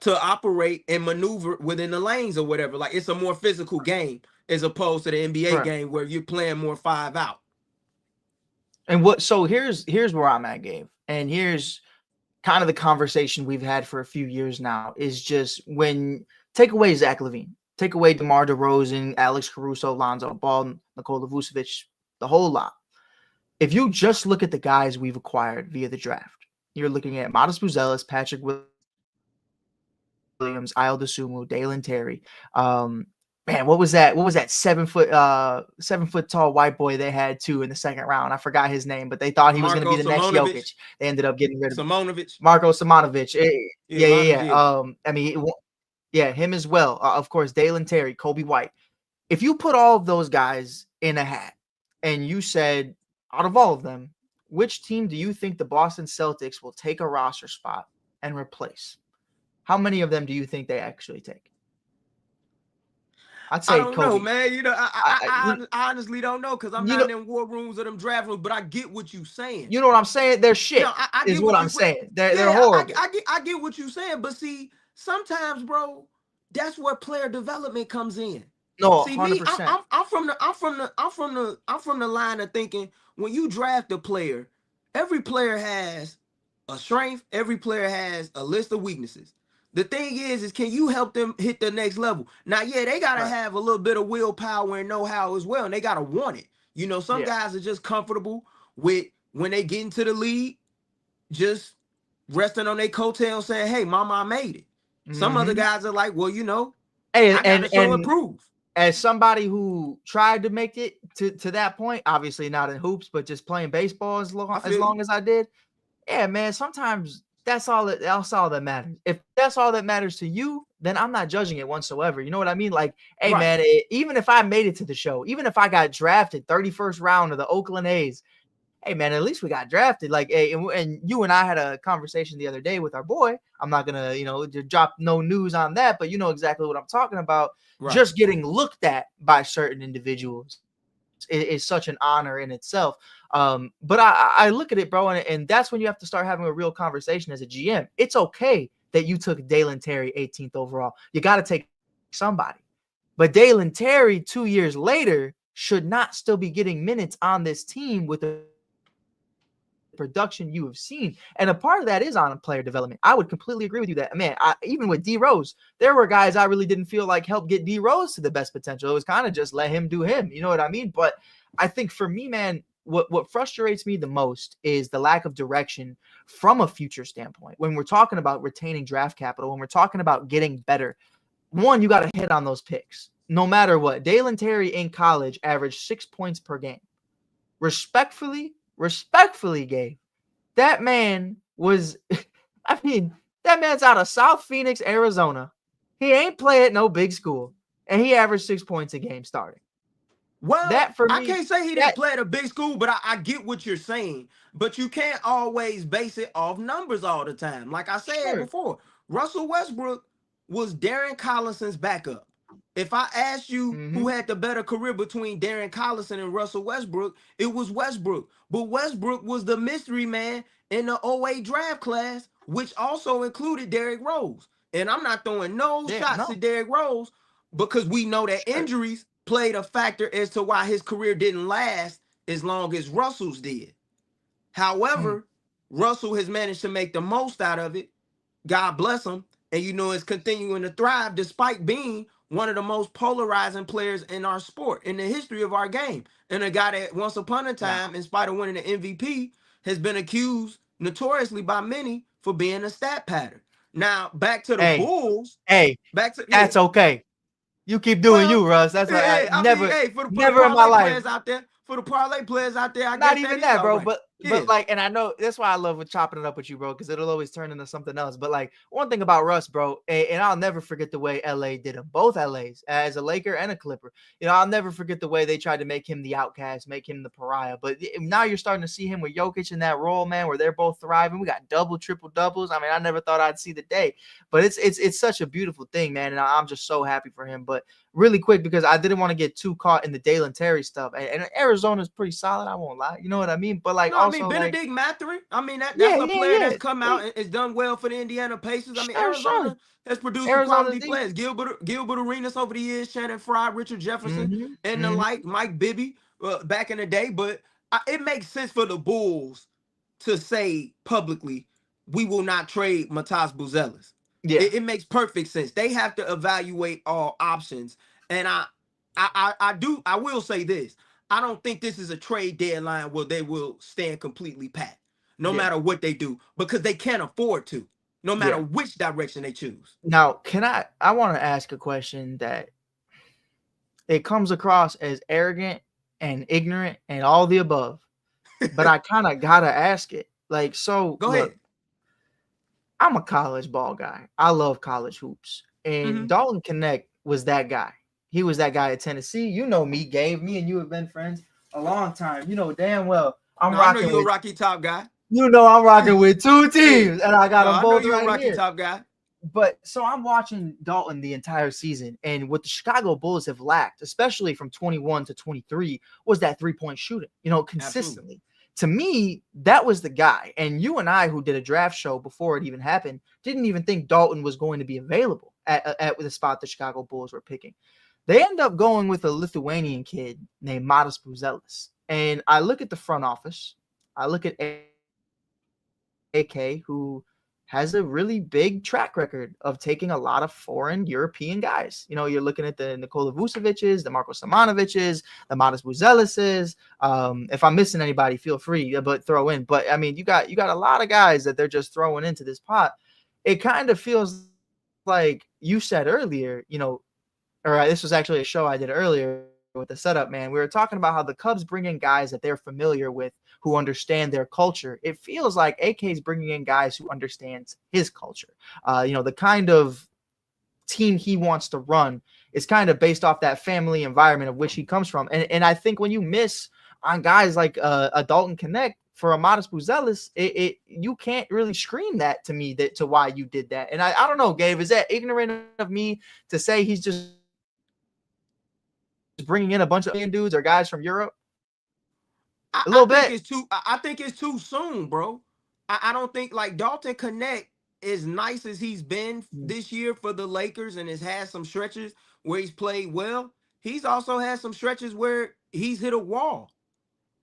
to operate and maneuver within the lanes or whatever. Like, it's a more physical game as opposed to the NBA game where you're playing more 5 out. And so here's where I'm at, Gabe. And here's kind of the conversation we've had for a few years now, is just when take away Zach LaVine, take away DeMar DeRozan, Alex Caruso, Lonzo Ball, Nikola Vucevic, the whole lot. If you just look at the guys we've acquired via the draft, you're looking at Modest Buzelis, Patrick Williams, Ayo Dosunmu, Dalen Terry. Man, what was that? What was that 7 foot tall white boy they had too in the second round? I forgot his name, but they thought he was going to be the next Jokic. They ended up getting rid of Marko Simonovic. Yeah. I mean, him as well. Of course, Dalen Terry, Kobe White. If you put all of those guys in a hat and you said, out of all of them, which team do you think the Boston Celtics will take a roster spot and replace? How many of them do you think they actually take? I'd I say don't know, Kobe. man. You know, You, I honestly don't know because I'm you not know, in them war rooms or them draft rooms. But I get what you saying. you know what I'm saying? They're No, shit, I is get what what I'm you. saying. They're Yeah, horrible. I get what you saying. But see, sometimes, bro, that's where player development comes in. No, See, me, 100%. I'm from the line of thinking when you draft a player, every player has a strength, every player has a list of weaknesses. The thing is can you help them hit the next level? Now, yeah, they gotta Right. have a little bit of willpower and know-how as well, and they gotta want it. You know, some Yeah. guys are just comfortable with when they get into the league, just resting on their coattails saying, hey, mama, I made it. Some other Hmm. guys are like, well, you know, Hey, I gotta show and and prove. as somebody who tried to make it to that point, obviously not in hoops, but just playing baseball I as feel you. long as I did, yeah, man, sometimes that's all that matters. If that's all that matters to you, then I'm not judging it whatsoever. You know what I mean? Like, hey, Right. man, even if I made it to the show, even if I got drafted 31st round of the Oakland A's, hey, man, at least we got drafted. Like, hey, and you and I had a conversation the other day with our boy. I'm not gonna, drop no news on that, but you know exactly what I'm talking about. Right. Just getting looked at by certain individuals is such an honor in itself. But I look at it, bro, and that's when you have to start having a real conversation as a GM. It's okay that you took Dalen Terry 18th overall. You got to take somebody. But Dalen Terry, 2 years later, should not still be getting minutes on this team with the production you have seen. And a part of that is on player development. I would completely agree with you that, man, even with D Rose, there were guys I really didn't feel like helped get D Rose to the best potential. It was kind of just let him do him. You know what I mean? But I think for me, man, what frustrates me the most is the lack of direction from a future standpoint. When we're talking about retaining draft capital, when we're talking about getting better, one, you got to hit on those picks. No matter what, Dalen Terry in college averaged 6 points per game. Respectfully, Gabe, that man was, I mean, that man's out of South Phoenix, Arizona. He ain't play at no big school, and he averaged 6 points a game starting. Well, That for I me, can't say he didn't that play at a big school, but I get what you're saying. But you can't always base it off numbers all the time. Like I said sure. before, Russell Westbrook was Darren Collinson's backup. If I asked you who Mm-hmm. had the better career between Darren Collison and Russell Westbrook, it was Westbrook. But Westbrook was the mystery man in the '08 draft class, which also included Derrick Rose. And I'm not throwing no Yeah, shots no, at Derrick Rose because we know that sure. injuries played a factor as to why his career didn't last as long as Russell's did. Mm, However, Russell has managed to make the most out of it. God bless him. And you know, is continuing to thrive despite being one of the most polarizing players in our sport, in the history of our game. And a guy that once upon a nah. time, in spite of winning the MVP, has been accused notoriously by many for being a stat pattern. Now, back to the Hey, Bulls, hey, back to, yeah. that's okay. You keep doing Well, you, Russ. That's what I yeah, I mean, never, hey, for the never in my parlay life. players out there, I Not guess that even is that, all bro. right. But Yeah. like, and I know that's why I love with chopping it up with you, bro, because it'll always turn into something else. But like one thing about Russ, bro, and I'll never forget the way LA did him, both LAs, as a Laker and a Clipper. You know, I'll never forget the way they tried to make him the outcast, make him the pariah. But now you're starting to see him with Jokic in that role, man, where they're both thriving. We got double, triple doubles. I mean, I never thought I'd see the day, but it's such a beautiful thing, man, and I'm just so happy for him. But really quick, because I didn't want to get too caught in the Dalen Terry stuff. And Arizona's pretty solid, I won't lie. You know what I mean? But like No, I mean also like, Benedict Mathurin. I mean yeah, that's a yeah, player yeah. that's come out They and has done well for the Indiana Pacers. I mean sure. Arizona has produced some Arizona's quality decent. players. Gilbert Arenas over the years, Shannon Fry, Richard Jefferson, Mm-hmm. and the Mm-hmm. like, Mike Bibby back in the day. But it makes sense for the Bulls to say publicly, we will not trade Matas Buzelis. Yeah, It makes perfect sense. They have to evaluate all options, and I will say this. I don't think this is a trade deadline where they will stand completely pat, no yeah, matter what they do, because they can't afford to, no matter yeah. which direction they choose. Now, I want to ask a question that it comes across as arrogant and ignorant and all the above, but I kind of gotta ask it. Like, so Go look, ahead. I'm a college ball guy. I love college hoops. And Hmm. Dalton Connect was that guy. He was that guy at Tennessee. You know me, Gabe. Me and you have been friends. a long time. You know damn well I'm No, I know rocking you're a with. Rocky Top guy. You know I'm rocking with two Yeah. teams, and I got No, them I know both you're a right Rocky here. Top guy. But so I'm watching Dalton the entire season, and what the Chicago Bulls have lacked, especially from 21 to 23, was that 3-point shooting, Absolutely. consistently. To me, that was the guy. And you and I, who did a draft show before it even happened, didn't even think Dalton was going to be available at the spot the Chicago Bulls were picking. They end up going with a Lithuanian kid named Matas Buzelis. And I look at the front office. I look at AK, who has a really big track record of taking a lot of foreign European guys. You're looking at the Nikola Vucevic's, the Marko Simonovic's, the Matas Buzelises. If I'm missing anybody, feel free, but throw in. But I mean, you got a lot of guys that they're just throwing into this pot. It kind of feels like you said earlier, or this was actually a show I did earlier with the setup, man. We were talking about how the Cubs bring in guys that they're familiar with, who understand their culture. It feels like AK's bringing in guys who understands his culture. The kind of team he wants to run is kind of based off that family environment of which he comes from. And I think when you miss on guys like a Dalton Connect for a Matas Buzelis, you can't really scream that to me to why you did that. And I don't know, Gabe, is that ignorant of me to say he's just bringing in a bunch of dudes or guys from Europe? A I little think bit. it's too. I think it's too soon, bro. I don't think like Dalton Connect, as nice as he's been this year for the Lakers and has had some stretches where he's played well. He's also had some stretches where he's hit a wall.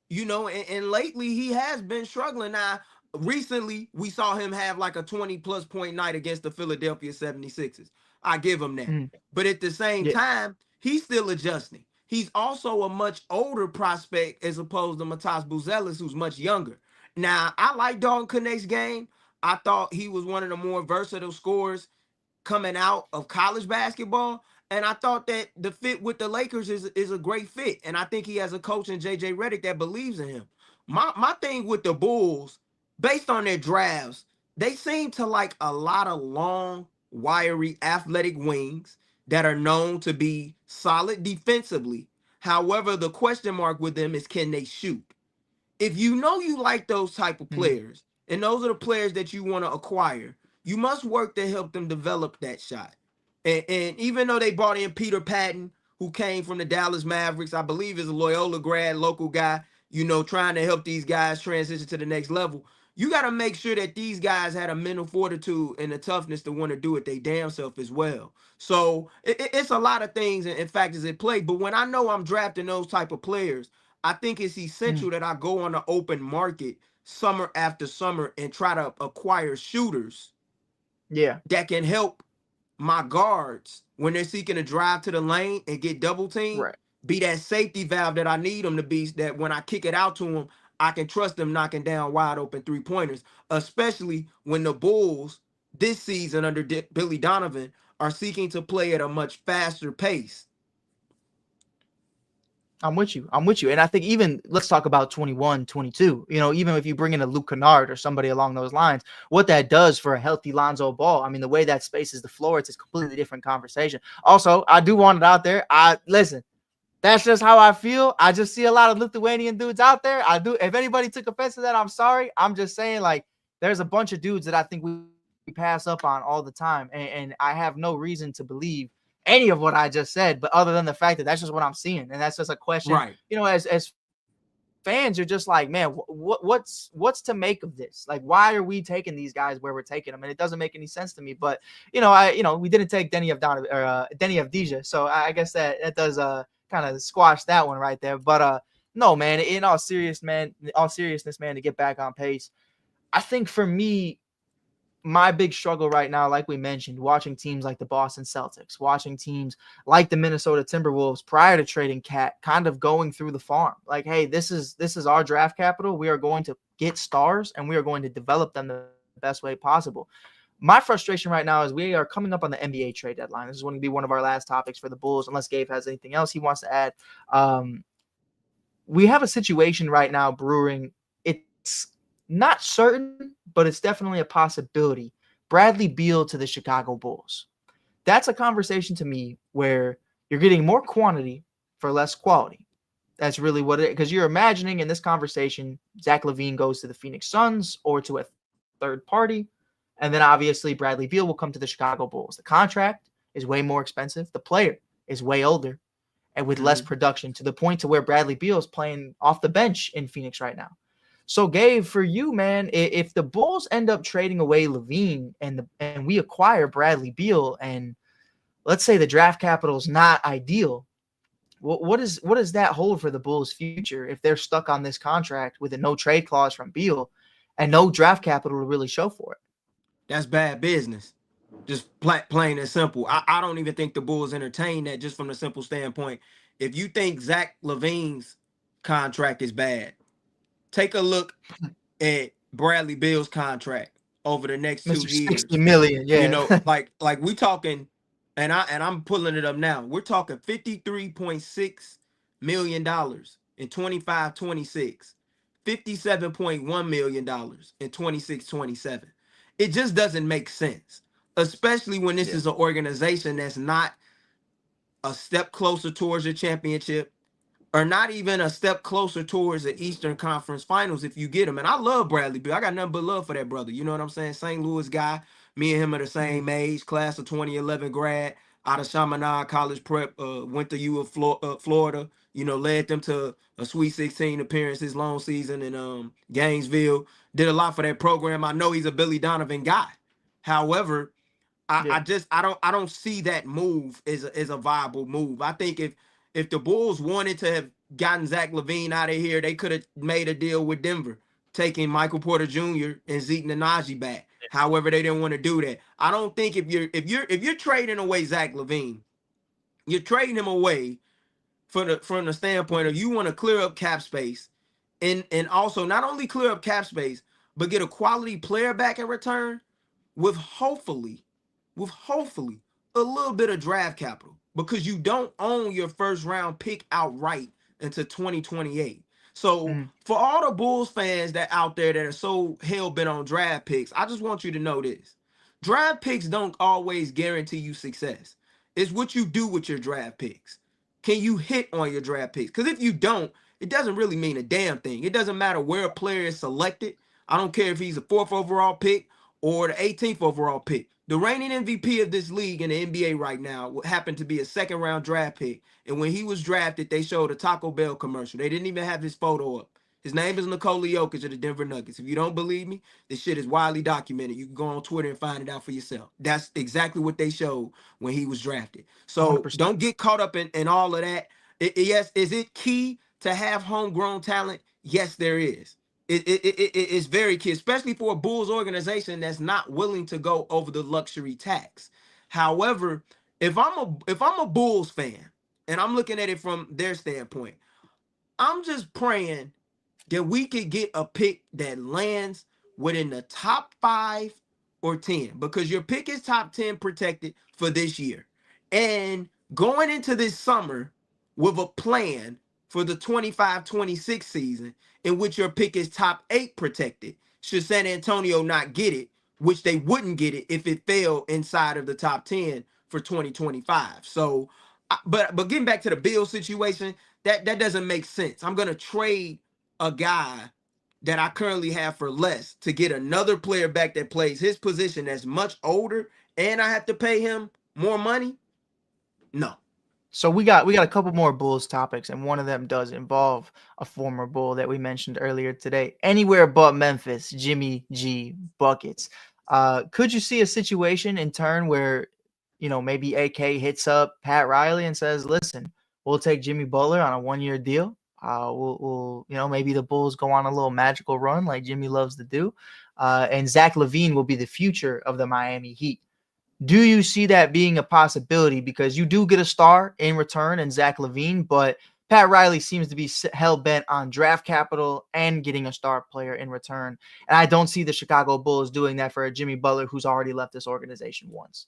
And lately he has been struggling. Now, recently we saw him have like a 20 plus point night against the Philadelphia 76ers. I give him that. Mm, But at the same yeah. time, he's still adjusting. He's also a much older prospect as opposed to Matas Buzelis, who's much younger. Now, I like Dalton Connect's game. I thought he was one of the more versatile scorers coming out of college basketball. And I thought that the fit with the Lakers is a great fit. And I think he has a coach in JJ Redick that believes in him. My thing with the Bulls, based on their drafts, they seem to like a lot of long, wiry, athletic wings that are known to be solid defensively. However, the question mark with them is, can they shoot? If you know you like those type of Mm, players, and those are the players that you want to acquire, you must work to help them develop that shot. And even though they brought in Peter Patton, who came from the Dallas Mavericks, I believe is a Loyola grad, local guy, trying to help these guys transition to the next level. You got to make sure that these guys had a mental fortitude and the toughness to want to do it they damn self as well. So it's a lot of things and factors at play. But when I know I'm drafting those type of players, I think it's mm, essential that I go on the open market summer after summer and try to acquire shooters yeah. that can help my guards when they're seeking to drive to the lane and get double teamed, Right. be that safety valve that I need them to be, that when I kick it out to them, I can trust them knocking down wide open 3-pointers, especially when the Bulls this season under Billy Donovan are seeking to play at a much faster pace. I'm with you. I'm with you. And I think even let's talk about 21, 22. Even if you bring in a Luke Kennard or somebody along those lines, what that does for a healthy Lonzo Ball. I mean, the way that spaces the floor, it's a completely different conversation. Also, I do want it out there. Listen, that's just how I feel. I just see a lot of Lithuanian dudes out there. I do. If anybody took offense to that, I'm sorry. I'm just saying, like, there's a bunch of dudes that I think we pass up on all the time. And I have no reason to believe any of what I just said, but other than the fact that that's just what I'm seeing. And that's just a question, Right. as fans, you're just like, man, what's to make of this? Like, why are we taking these guys where we're taking them? And it doesn't make any sense to me. But we didn't take Denny Avdija, so I guess that does kind of squash that one right there. But no, man, in all seriousness, man, to get back on pace, I think for me, my big struggle right now, like we mentioned, watching teams like the Boston Celtics, watching teams like the Minnesota Timberwolves prior to trading Cat, kind of going through the farm. Like, hey, this is our draft capital. We are going to get stars and we are going to develop them the best way possible. My frustration right now is we are coming up on the NBA trade deadline. This is going to be one of our last topics for the Bulls, unless Gabe has anything else he wants to add. We have a situation right now brewing. It's not certain, but it's definitely a possibility. Bradley Beal to the Chicago Bulls. That's a conversation to me where you're getting more quantity for less quality. That's really what it is. Because you're imagining in this conversation, Zach LaVine goes to the Phoenix Suns or to a third party. And then obviously Bradley Beal will come to the Chicago Bulls. The contract is way more expensive. The player is way older and with less Mm-hmm. production to the point to where Bradley Beal is playing off the bench in Phoenix right now. So, Gabe, for you, man, if the Bulls end up trading away LaVine and we acquire Bradley Beal, and let's say the draft capital is not ideal, what does that hold for the Bulls' future if they're stuck on this contract with a no trade clause from Beal and no draft capital to really show for it? That's bad business. Just plain and simple. I don't even think the Bulls entertain that just from the simple standpoint. If you think Zach LaVine's contract is bad, take a look at Bradley Beal's contract over the next 2 Mr. 60 years. million, You yeah. know, like we talking, and I'm pulling it up now. We're talking $53.6 million in 25-26, $57.1 million in 26-27. It just doesn't make sense, especially when this Yeah. is an organization that's not a step closer towards a championship, or not even a step closer towards the Eastern Conference Finals if you get him. And I love Bradley Beal. I got nothing but love for that brother. You know what I'm saying? St. Louis guy. Me and him are the Mhm. same age, class of 2011 grad, out of Chaminade College Prep, went to U of Florida, you know, led them to a Sweet 16 appearance his long season in Gainesville. Did a lot for that program. I know he's a Billy Donovan guy. However, I Yeah. just I don't see that move as a viable move. I think if the Bulls wanted to have gotten Zach LaVine out of here, they could have made a deal with Denver, taking Michael Porter Jr. and Zeke Nnaji back. However, they didn't want to do that. I don't think if you're trading away Zach LaVine, you're trading him away from the standpoint of you want to clear up cap space, and also not only clear up cap space, but get a quality player back in return with hopefully a little bit of draft capital, because you don't own your first round pick outright until 2028. So Mhm. for all the Bulls fans that out there that are so hell bent on draft picks, I just want you to know this. Draft picks don't always guarantee you success. It's what you do with your draft picks. Can you hit on your draft picks? Because if you don't, it doesn't really mean a damn thing. It doesn't matter where a player is selected. I don't care if he's a fourth overall pick or the 18th overall pick. The reigning MVP of this league in the NBA right now happened to be a second round draft pick. And when he was drafted, they showed a Taco Bell commercial. They didn't even have his photo up. His name is Nikola Jokic of the Denver Nuggets. If you don't believe me, this shit is widely documented. You can go on Twitter and find it out for yourself. That's exactly what they showed when he was drafted. So 100%. don't get caught up in all of that. Yes, is it key to have homegrown talent? Yes, there is. It's very key, especially for a Bulls organization that's not willing to go over the luxury tax. However, if I'm a Bulls fan and I'm looking at it from their standpoint, I'm just praying that we could get a pick that lands within the top 5 or 10, because your pick is top 10 protected for this year. And going into this summer with a plan for the 25-26 season in which your pick is top 8 protected, should San Antonio not get it, which they wouldn't get it if it fell inside of the top 10 for 2025. So, but getting back to the Bill situation, that doesn't make sense. I'm gonna trade a guy that I currently have for less to get another player back that plays his position that's much older, and I have to pay him more money? No. So we got a couple more Bulls topics, and one of them does involve a former Bull that we mentioned earlier today. Anywhere but Memphis, Jimmy G buckets. Could you see a situation in turn where, maybe AK hits up Pat Riley and says, "Listen, we'll take Jimmy Butler on a 1-year deal. We'll maybe the Bulls go on a little magical run like Jimmy loves to do, and Zach LaVine will be the future of the Miami Heat." Do you see that being a possibility? Because you do get a star in return in Zach LaVine, but Pat Riley seems to be hell bent on draft capital and getting a star player in return. And I don't see the Chicago Bulls doing that for a Jimmy Butler who's already left this organization once.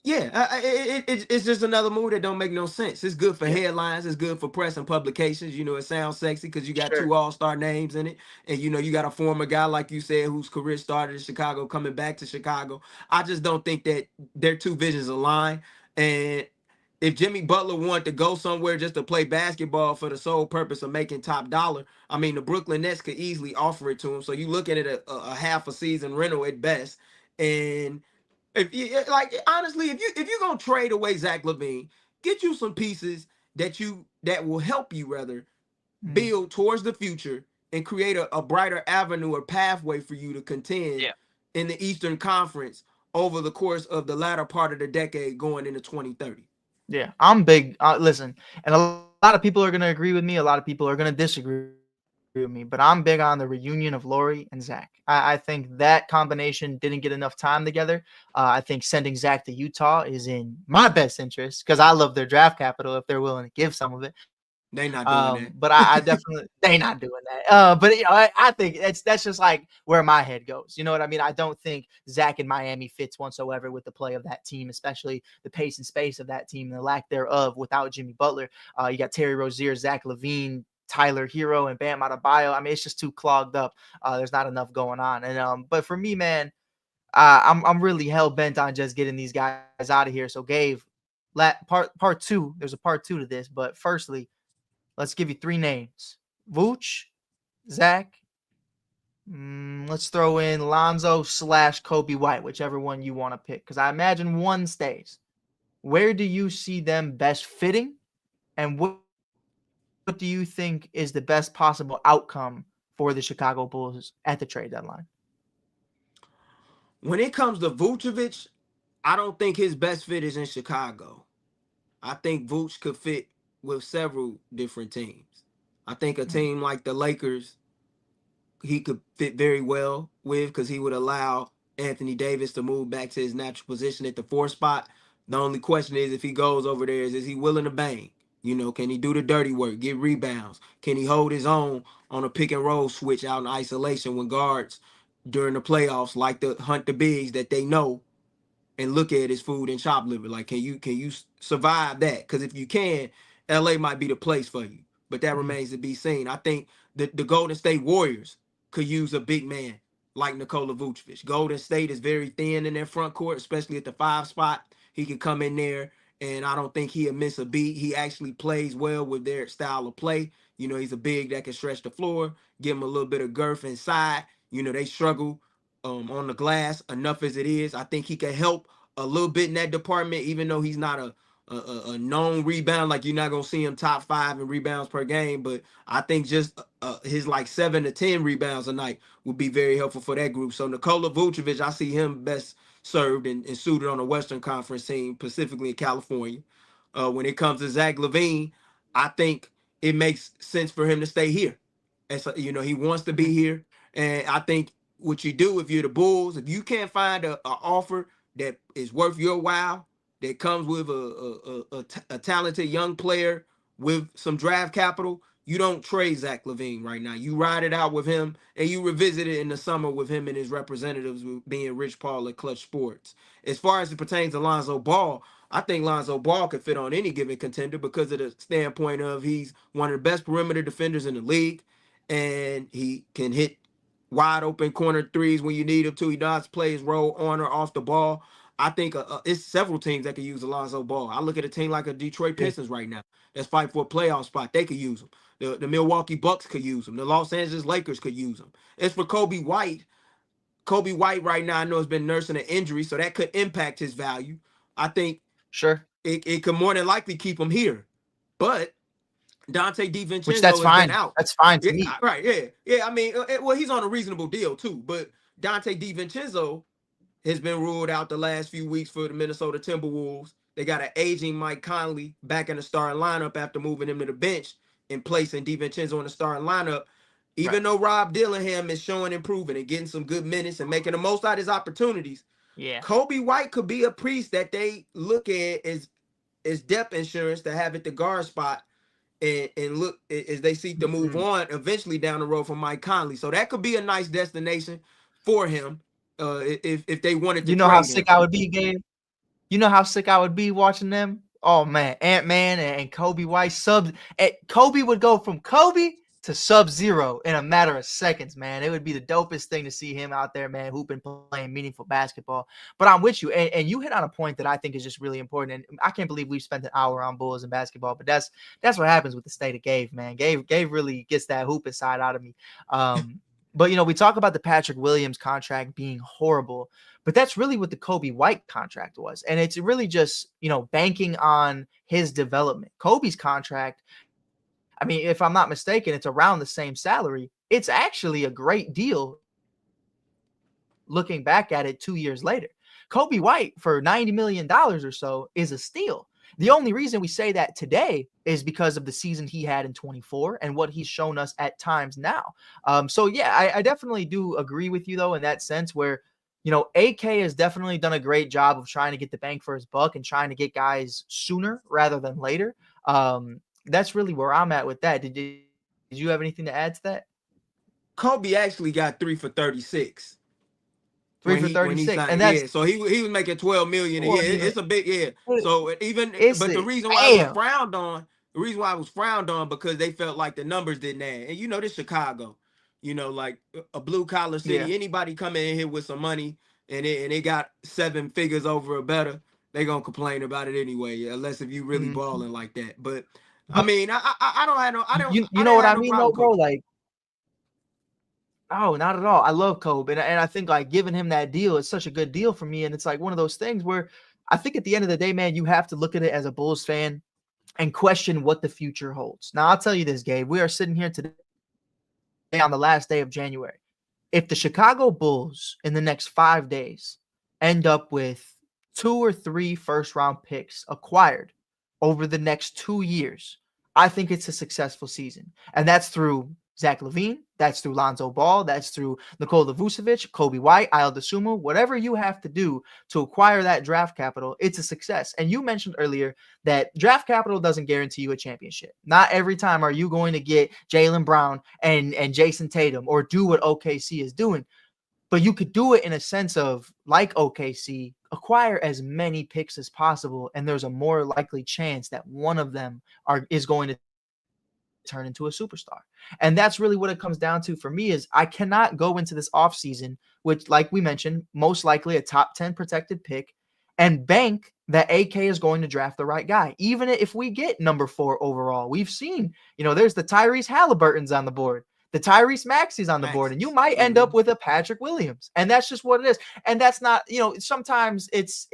Yeah, it's just another move that don't make no sense. It's good for Yeah, headlines. It's good for press and publications. You know, it sounds sexy because you got sure. two all-star names in it. And, you got a former guy, like you said, whose career started in Chicago, coming back to Chicago. I just don't think that their two visions align. And if Jimmy Butler wanted to go somewhere just to play basketball for the sole purpose of making top dollar, I mean, the Brooklyn Nets could easily offer it to him. So you looking at a half a season rental at best. And if you like, honestly, if you're gonna trade away Zach LaVine, get you some pieces that will help you rather Mm, build towards the future and create a brighter avenue or pathway for you to Yeah. contend in the Eastern Conference over the course of the latter part of the decade going into 2030. yeah, I'm big. Listen, and a lot of people are gonna agree with me. A lot of people are gonna disagree with me. But I'm big on the reunion of Laurie and Zach. I think that combination didn't get enough time together. I think sending Zach to Utah is in my best interest because I love their draft capital if they're willing to give some of it. They But not doing I that. definitely they not doing that. But I think that's just like where my head goes. You know what I mean? I don't think Zach in Miami fits whatsoever with the play of that team, especially the pace and space of that team and the lack thereof without Jimmy Butler. You got Terry Rozier, Zach LaVine, Tyler Hero, and Bam Adebayo. I mean, it's just too clogged up. There's not enough going on. And but for me, man, I'm really hell bent on just getting these guys out of here. So, Gabe, part two. There's a part two to this, but firstly, let's give you three names: Vooch, Zach. Let's throw in Lonzo / Kobe White, whichever one you want to pick, because I imagine one stays. Where do you see them best fitting, and what do you think is the best possible outcome for the Chicago Bulls at the trade deadline? When it comes to Vucevic, I don't think his best fit is in Chicago. I think Vooch could fit with several different teams. I think a Mm, team like the Lakers he could fit very well with because he would allow Anthony Davis to move back to his natural position at the four spot. The only question is if he goes over there is he willing to bang? You know, can he do the dirty work, get rebounds? Can he hold his own on a pick and roll switch out in isolation when guards during the playoffs like to hunt the bigs that they know and look at his food and chop liver. Like, can you survive that? Because if you can, LA might be the place for you. But that mhm, remains to be seen. I think the Golden State Warriors could use a big man like Nikola Vucevic. Golden State is very thin in their front court, especially at the five spot. He could come in there, and I don't think he'll miss a beat. He actually plays well with their style of play. You know, he's a big that can stretch the floor, give him a little bit of girth inside. You know, they struggle on the glass enough as it is. I think he can help a little bit in that department, even though he's not a known rebound. Like you're not gonna see him top five in rebounds per game, but I think just his like 7 to 10 rebounds a night would be very helpful for that group. So Nikola Vucevic, I see him best served and suited on a Western Conference team, specifically in California. When it comes to Zach LaVine, I think it makes sense for him to stay here. And so, you know, he wants to be mhm, here. And I think what you do if you're the Bulls, if you can't find a offer that is worth your while, that comes with a talented young player with some draft capital, you don't trade Zach LaVine right now. You ride it out with him and you revisit it in the summer with him and his representatives being Rich Paul at Clutch Sports. As far as it pertains to Lonzo Ball, I think Lonzo Ball could fit on any given contender because of the standpoint of he's one of the best perimeter defenders in the league and he can hit wide open corner threes when you need him to. He does play his role on or off the ball. I think it's several teams that could use Alonzo Ball. I look at a team like a Detroit yeah, Pistons right now that's fighting for a playoff spot. They could use him. The Milwaukee Bucks could use him. The Los Angeles Lakers could use him. As for Kobe White right now I know has been nursing an injury, so that could impact his value. I think sure. it could more than likely keep him here. But Dante Which that's DiVincenzo has been fine. out. That's fine to Yeah, me. right. Yeah. Yeah. I mean, well, he's on a reasonable deal too. But Dante DiVincenzo has been ruled out the last few weeks for the Minnesota Timberwolves. They got an aging Mike Conley back in the starting lineup after moving him to the bench and placing DiVincenzo in the starting lineup. Right. Even though Rob Dillingham is showing improving and getting some good minutes and making the most out of his opportunities, Yeah. Kobe White could be a piece that they look at as depth insurance to have at the guard spot and look as they seek to move Mhm. on eventually down the road from Mike Conley. So that could be a nice destination for him if they wanted to You know how trade him. sick I would be, Gabe? You know how sick I would be watching them? Oh man, Ant-Man and Kobe White subs. Kobe would go from Kobe to sub-zero in a matter of seconds, man. It would be the dopest thing to see him out there, man, hooping, playing meaningful basketball. But I'm with you, and you hit on a point that I think is just really important. And I can't believe we've spent an hour on Bulls and basketball, but that's what happens with the state of Gave, man. Gave really gets that hooping side out of me. But we talk about the Patrick Williams contract being horrible, but that's really what the Kobe White contract was, and it's really just banking on his development. Kobe's contract, I mean, if I'm not mistaken, it's around the same salary. It's actually a great deal looking back at it 2 years later. Kobe White for $90 million or so is a steal. The only reason we say that today is because of the season he had in 24 and what he's shown us at times now. So yeah, I definitely do agree with you though in that sense where, AK has definitely done a great job of trying to get the bang for his buck and trying to get guys sooner rather than later. That's really where I'm at with that. Did you have anything to add to that? Kobe actually got 3 for 36. Three for When he 36, and signed, that's so he was making 12 million a year. It's a big So even but the reason why it was frowned on, because they felt like the numbers didn't add. And this Chicago, like a blue collar city. Anybody coming in here with some money and it got 7 figures over or better, they gonna complain about it anyway, unless if you really balling like that. But I mean, I don't have no, I don't, you know what I mean though, bro? Coach. Like, oh, not at all. I love Kobe, and I think like giving him that deal is such a good deal for me, and it's like one of those things where I think at the end of the day, man, you have to look at it as a Bulls fan and question what the future holds. Now, I'll tell you this, Gabe. We are sitting here today on the last day of January. If the Chicago Bulls in the next 5 days end up with 2 or 3 first-round picks acquired over the next 2 years, I think it's a successful season, and that's through Zach LaVine, that's through Lonzo Ball, that's through Nikola Vucevic, Kobe White, Ayo Dosunmu, whatever you have to do to acquire that draft capital, it's a success. And you mentioned earlier that draft capital doesn't guarantee you a championship. Not every time are you going to get Jaylen Brown and Jason Tatum or do what OKC is doing, but you could do it in a sense of, like OKC, acquire as many picks as possible, and there's a more likely chance that one of them is going to turn into a superstar. And that's really what it comes down to for me is I cannot go into this offseason, which, like we mentioned, most likely a top 10 protected pick, and bank that AK is going to draft the right guy. Even if we get number 4 overall, we've seen, there's the Tyrese Halliburton's on the board, the Tyrese Maxey's on the board, and you might end up with a Patrick Williams. And that's just what it is. And that's not, sometimes it's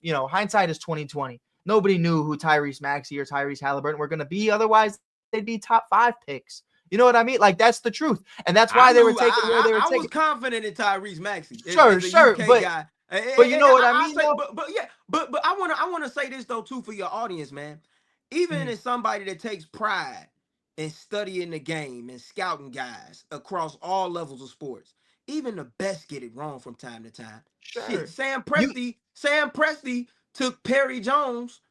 hindsight is 2020. Nobody knew who Tyrese Maxey or Tyrese Halliburton were going to be. Otherwise, they'd be top 5 picks. You know what I mean? Like, that's the truth. And that's why they were taking where they were taking. I was confident in Tyrese Maxey. Sure. But you know what I mean? But I want to say this though too for your audience, man. Even as somebody that takes pride in studying the game and scouting guys across all levels of sports, even the best get it wrong from time to time. Sure. Shit, Sam Presti took Perry Jones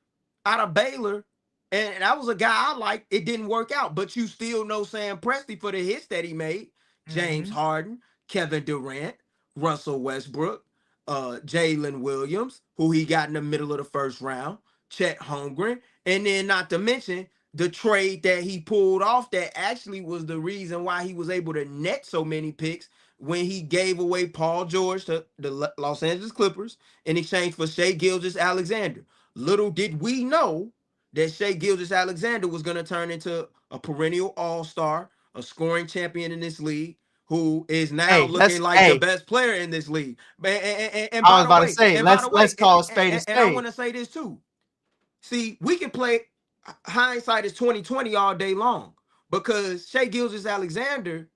out of Baylor. And that was a guy I liked. It didn't work out, but you still know Sam Presti for the hits that he made. James Harden, Kevin Durant, Russell Westbrook, Jalen Williams, who he got in the middle of the first round, Chet Holmgren, and then not to mention the trade that he pulled off that actually was the reason why he was able to net so many picks when he gave away Paul George to the Los Angeles Clippers in exchange for Shai Gilgeous-Alexander. Little did we know that Shai Gilgeous-Alexander was going to turn into a perennial all-star, a scoring champion in this league, who is now looking like the best player in this league. And I was about to say, let's call a spade a spade. And I want to say this too. See, we can play hindsight is 2020 all day long because Shai Gilgeous-Alexander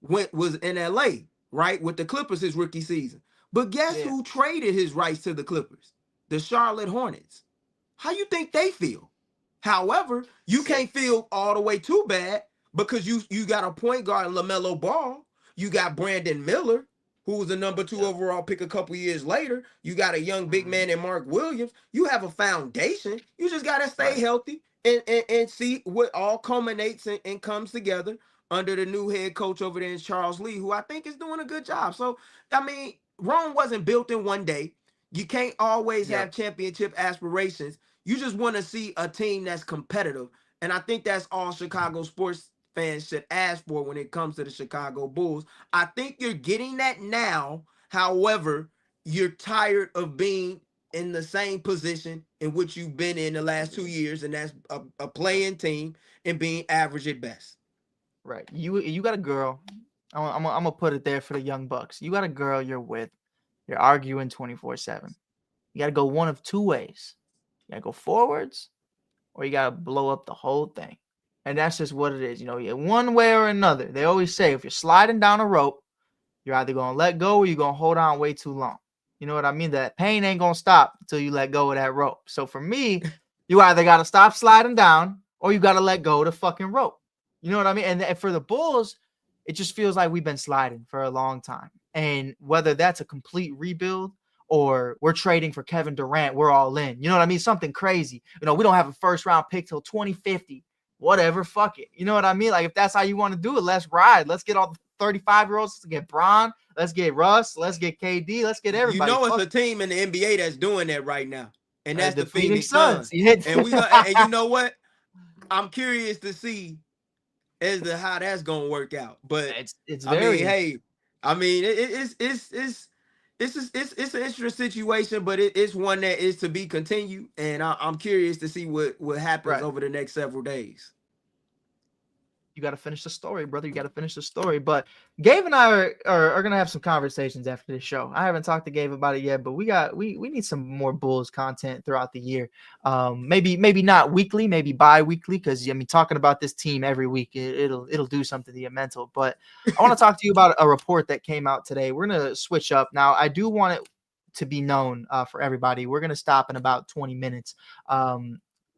was in LA, right, with the Clippers his rookie season. But guess who traded his rights to the Clippers? The Charlotte Hornets. How you think they feel? However, you can't feel all the way too bad because you got a point guard in LaMelo Ball. You got Brandon Miller, who was the number 2 overall pick a couple years later. You got a young big man in Mark Williams. You have a foundation. You just got to stay healthy and see what all culminates and comes together under the new head coach over there in Charles Lee, who I think is doing a good job. So, I mean, Rome wasn't built in one day. You can't always have championship aspirations. You just want to see a team that's competitive. And I think that's all Chicago sports fans should ask for when it comes to the Chicago Bulls. I think you're getting that now. However, you're tired of being in the same position in which you've been in the last 2 years, and that's a playing team and being average at best. Right. You got a girl. I'm gonna put it there for the young bucks. You got a girl you're with. You're arguing 24/7. You got to go one of two ways. You got to go forwards, or you got to blow up the whole thing. And that's just what it is. One way or another. They always say if you're sliding down a rope, you're either going to let go or you're going to hold on way too long. You know what I mean? That pain ain't going to stop until you let go of that rope. So for me, you either got to stop sliding down or you got to let go of the fucking rope. You know what I mean? And for the Bulls, it just feels like we've been sliding for a long time. And whether that's a complete rebuild or we're trading for Kevin Durant, we're all in. You know what I mean? Something crazy. We don't have a first round pick till 2050. Whatever, fuck it. You know what I mean? Like, if that's how you want to do it, let's ride. Let's get all the 35-year-olds. Let's get Bron. Let's get Russ. Let's get KD. Let's get everybody. It's a team in the NBA that's doing that right now, and that's the Phoenix Suns. And you know what? I'm curious to see as to how that's gonna work out. But it's very. It's an interesting situation, but it's one that is to be continued, and I'm curious to see what happens over the next several days. You got to finish the story, brother. You got to finish the story. But Gabe and I are going to have some conversations after this show. I haven't talked to Gabe about it yet, but we need some more Bulls content throughout the year. Maybe not weekly, maybe bi-weekly, because talking about this team every week, it'll do something to your mental. But I want to talk to you about a report that came out today. We're going to switch up. Now, I do want it to be known for everybody. We're going to stop in about 20 minutes.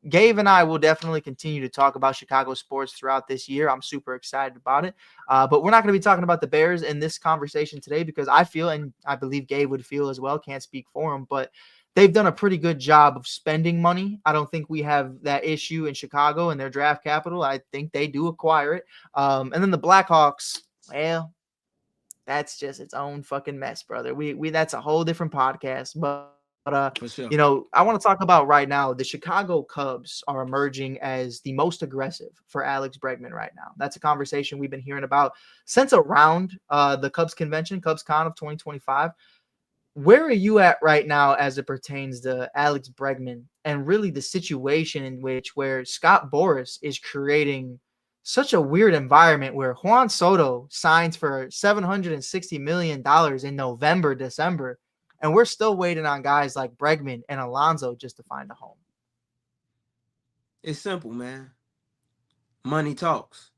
Gabe and I will definitely continue to talk about Chicago sports throughout this year. I'm super excited about it. But we're not going to be talking about the Bears in this conversation today because I feel, and I believe Gabe would feel as well, can't speak for him, but they've done a pretty good job of spending money. I don't think we have that issue in Chicago and their draft capital. I think they do acquire it. And then the Blackhawks, well, that's just its own fucking mess, brother. We that's a whole different podcast, but sure. I want to talk about right now, the Chicago Cubs are emerging as the most aggressive for Alex Bregman right now. That's a conversation we've been hearing about since around the Cubs convention, CubsCon of 2025. Where are you at right now as it pertains to Alex Bregman and really the situation in where Scott Boras is creating such a weird environment where Juan Soto signs for $760 million in November, December, and we're still waiting on guys like Bregman and Alonso just to find a home? It's simple, man. Money talks,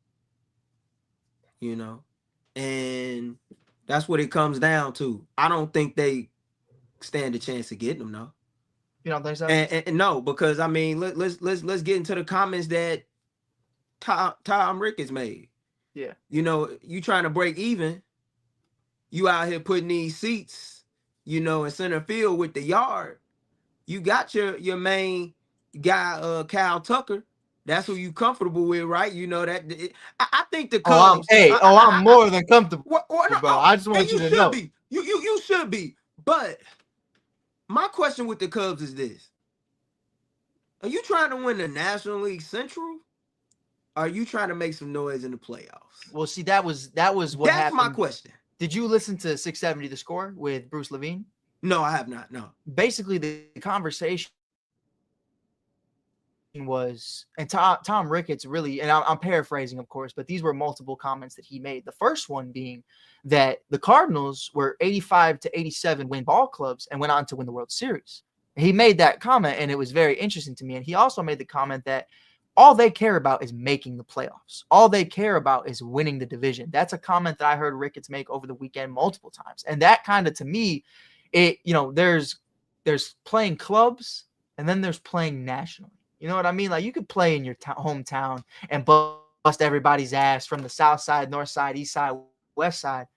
and that's what it comes down to. I don't think they stand a chance of getting them, though. You don't think so? And no, because let's get into the comments that Tom Ricketts made. Yeah. You trying to break even. You out here putting these seats, in center field with the yard. You got your main guy, Kyle Tucker. That's who you comfortable with, right? I think the Cubs. I'm more than comfortable, bro. I just want you to know. You should be. But my question with the Cubs is this: are you trying to win the National League Central? Or are you trying to make some noise in the playoffs? Well, see, that was what happened. That's my question. Did you listen to 670 The Score with Bruce Levine? No, I have not. No. Basically, the conversation was, and Tom Ricketts really, and I'm paraphrasing, of course, but these were multiple comments that he made. The first one being that the Cardinals were 85 to 87 win ball clubs and went on to win the World Series. He made that comment, and it was very interesting to me. And he also made the comment that all they care about is making the playoffs. All they care about is winning the division. That's a comment that I heard Ricketts make over the weekend multiple times. And that kind of, to me, there's playing clubs and then there's playing nationally. You know what I mean? Like, you could play in your hometown and bust everybody's ass from the south side, north side, east side, west side.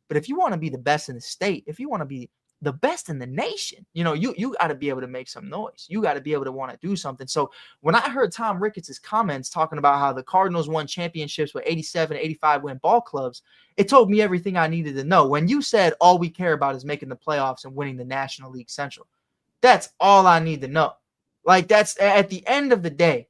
But if you want to be the best in the state, if you want to be the best in the nation, you got to be able to make some noise. You got to be able to want to do something. So when I heard Tom Ricketts' comments talking about how the Cardinals won championships with 87, 85 win ball clubs, it told me everything I needed to know. When you said all we care about is making the playoffs and winning the National League Central, that's all I need to know. Like, that's at the end of the day,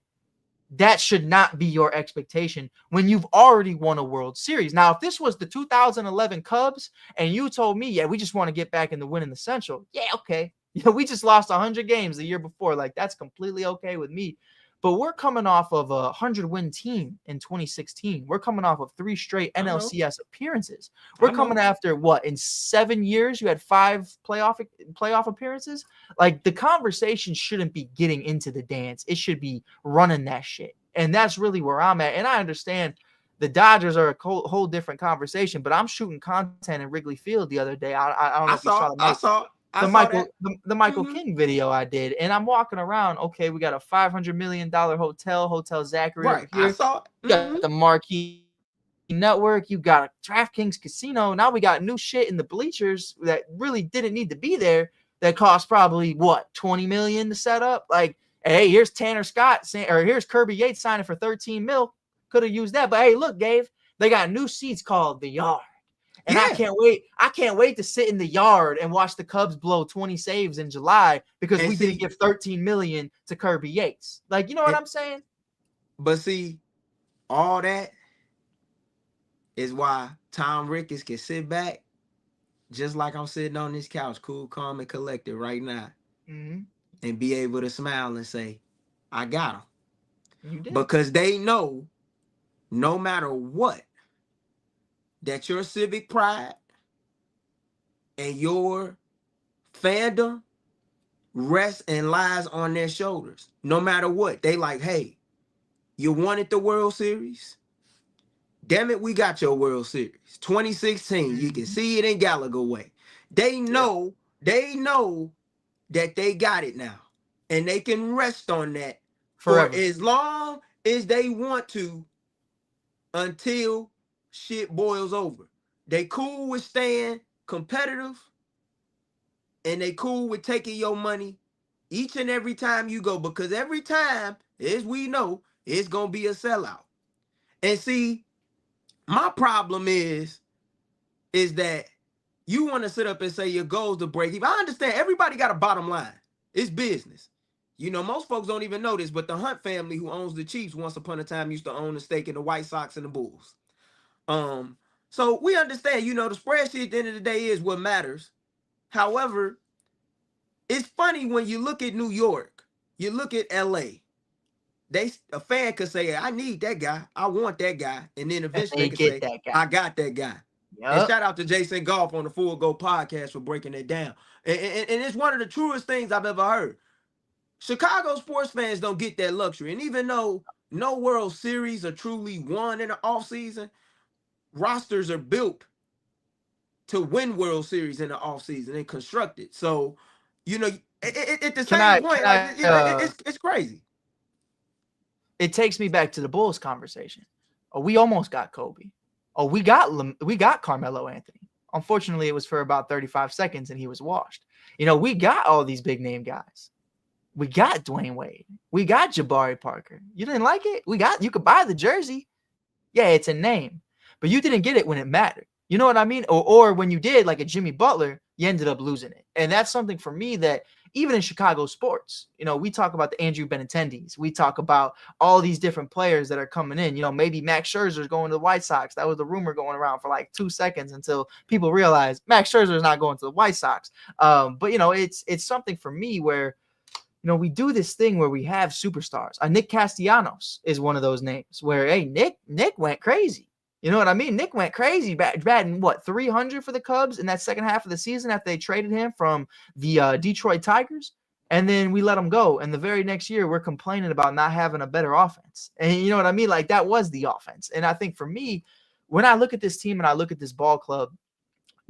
That should not be your expectation when you've already won a World Series. Now, if this was the 2011 Cubs and you told me, yeah, we just want to get back in the winning the Central, yeah, okay. We just lost 100 games the year before. Like, that's completely okay with me. But we're coming off of a 100-win team in 2016. We're coming off of 3 straight I know. NLCS appearances. We're I coming know. after what? In 7 years, you had 5 playoff appearances. Like, the conversation shouldn't be getting into the dance. It should be running that shit. And that's really where I'm at. And I understand the Dodgers are a whole different conversation, but I'm shooting content in Wrigley Field the other day. I don't know I if you saw saw. I saw. I the saw Michael that. the Michael Hmm. King video I did, and I'm walking around. Okay, we got a $500 million Hotel Zachary over Right. I here. saw. You got the Marquee Network. You got a DraftKings Casino. Now we got new shit in the bleachers that really didn't need to be there. That cost probably what, 20 million to set up. Like, hey, here's Tanner Scott or here's Kirby Yates signing for 13 mil. Could have used that, but hey, look, Dave, they got new seats called the Yard. And I Yeah. can't wait. I can't wait to sit in the yard and watch the Cubs blow 20 saves in July because And we didn't see. give 13 million to Kirby Yates. Like, you know what And, I'm saying? but see, all that is why Tom Ricketts can sit back, just like I'm sitting on this couch, cool, calm, and collected right now, Mm-hmm. and be able to smile and say, "I got him," You did. because they know, no matter what, that your civic pride and your fandom rests and lies on their shoulders. No matter what, they like, hey, you wanted the World Series. Damn it, we got your World Series. 2016, you can Mm-hmm. see it in Gallagher way. They Yeah. know, that they got it now. And they can rest on that for Forever. as long as they want to until shit boils over. They cool with staying competitive and they cool with taking your money each and every time you go, because every time, as we know, it's gonna be a sellout. And see, my problem is that you want to sit up and say your goal is to break even. I understand everybody got a bottom line. It's business. You know, most folks don't even know this, but the Hunt family who owns the Chiefs once upon a time used to own a stake in the White Sox and the Bulls. So we understand, the spreadsheet at the end of the day is what matters. However, it's funny when you look at New York, you look at LA. A fan could say, I need that guy, I want that guy, and then And eventually they they could get say, that guy. I got that guy. And Yep. shout out to Jason Goff on the Full Go podcast for breaking it down. And it's one of the truest things I've ever heard. Chicago sports fans don't get that luxury. And even though no World Series are truly won in the offseason, rosters are built to win World Series in the offseason and constructed. So, at the Can same I point, can like, I it's crazy. it takes me back to the Bulls conversation. Oh, we almost got Kobe. Oh, we got Carmelo Anthony. Unfortunately, it was for about 35 seconds and he was washed. We got all these big name guys. We got Dwayne Wade. We got Jabari Parker. You didn't like it? You could buy the jersey. Yeah, it's a name. But you didn't get it when it mattered. You know what I mean? Or when you did, like a Jimmy Butler, you ended up losing it. And that's something for me that even in Chicago sports, we talk about the Andrew Benintendis. We talk about all these different players that are coming in. Maybe Max Scherzer's going to the White Sox. That was the rumor going around for like 2 seconds until people realized Max Scherzer is not going to the White Sox. But it's something for me where we do this thing where we have superstars. Nick Castellanos is one of those names where, hey, Nick went crazy. You know what I mean? Nick went crazy, batting what, 300 for the Cubs in that second half of the season after they traded him from the Detroit Tigers. And then we let him go. And the very next year, we're complaining about not having a better offense. And you know what I mean? Like, that was the offense. And I think for me, when I look at this team and I look at this ball club,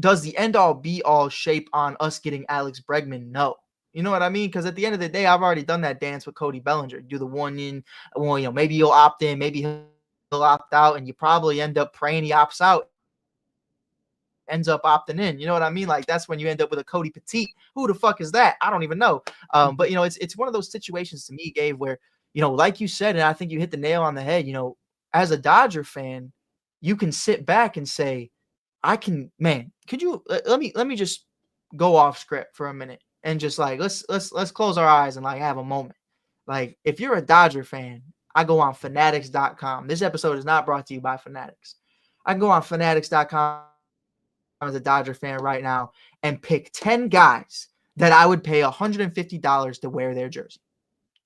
does the end all be all shape on us getting Alex Bregman? No. You know what I mean? Because at the end of the day, I've already done that dance with Cody Bellinger. Do the one in, well, maybe you'll opt in, maybe he'll opt out, and you probably end up praying he opts out, ends up opting in. You know what I mean? Like, that's when you end up with a Cody Petit. Who the fuck is that? I don't even know. But it's one of those situations to me, Gabe, where like you said, and I think you hit the nail on the head. As a Dodger fan, you can sit back and say, could you let me just go off script for a minute and just like let's close our eyes and like have a moment. Like, if you're a Dodger fan, I go on fanatics.com. This episode is not brought to you by Fanatics. I can go on fanatics.com as a Dodger fan right now and pick 10 guys that I would pay $150 to wear their jersey.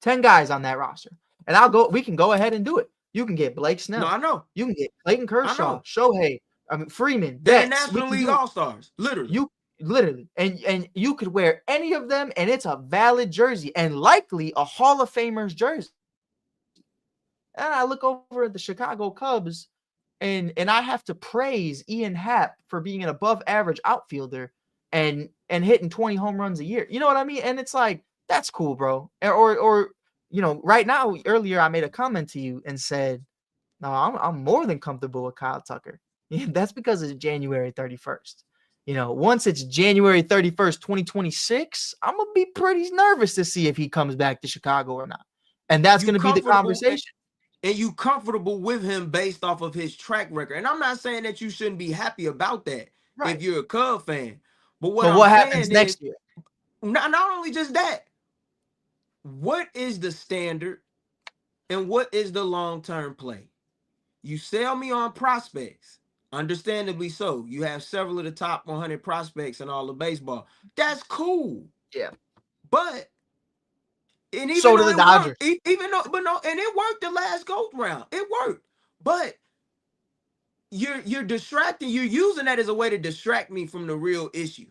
10 guys on that roster. And we can go ahead and do it. You can get Blake Snell. No, I know. You can get Clayton Kershaw, know. Shohei, Freeman, They're Betts. National League All-Stars, literally. You literally, and you could wear any of them, and it's a valid jersey and likely a Hall of Famer's jersey. And I look over at the Chicago Cubs, and I have to praise Ian Happ for being an above-average outfielder and hitting 20 home runs a year. You know what I mean? And it's like, that's cool, bro. Or right now, earlier I made a comment to you and said, no, I'm more than comfortable with Kyle Tucker. That's because it's January 31st. Once it's January 31st, 2026, I'm going to be pretty nervous to see if he comes back to Chicago or not. And that's going to be the conversation. And you comfortable with him based off of his track record. And I'm not saying that you shouldn't be happy about that if you're a Cub fan. But what happens next year? Not only just that, what is the standard and what is the long-term play? You sell me on prospects. Understandably so. You have several of the top 100 prospects in all of baseball. That's cool. Yeah. But and even so do the Dodgers. And it worked the last go round. It worked. But you're distracting. You're using that as a way to distract me from the real issue.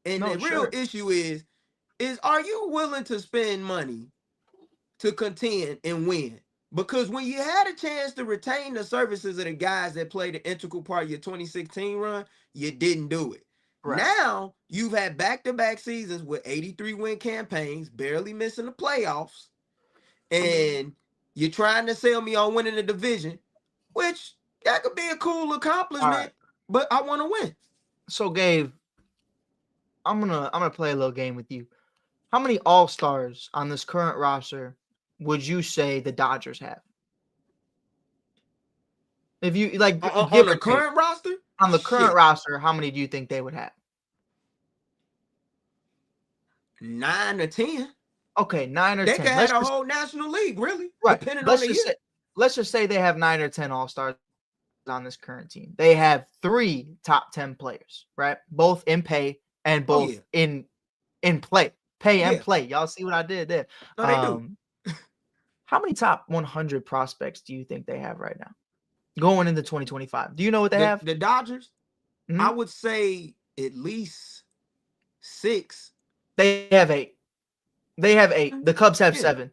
And the real issue is are you willing to spend money to contend and win? Because when you had a chance to retain the services of the guys that played an integral part of your 2016 run, you didn't do it. Right. Now, you've had back-to-back seasons with 83-win campaigns, barely missing the playoffs, and you're trying to sell me on winning the division, which that could be a cool accomplishment, but I want to win. So, Gabe, I'm gonna play a little game with you. How many All-Stars on this current roster would you say the Dodgers have? If you on the current roster? On the current roster, how many do you think they would have? 9 or 10. Okay, 9 or 10. They could have a whole National League, really. Right. Depending on the year. Let's just say they have 9 or 10 All-Stars on this current team. They have 3 top 10 players, right? Both in pay and both in play. Pay and play. Y'all see what I did there? No, they do. How many top 100 prospects do you think they have right now going into 2025? Do you know what they have? The Dodgers? Mm-hmm. I would say at least 6. They have 8. The Cubs have 7.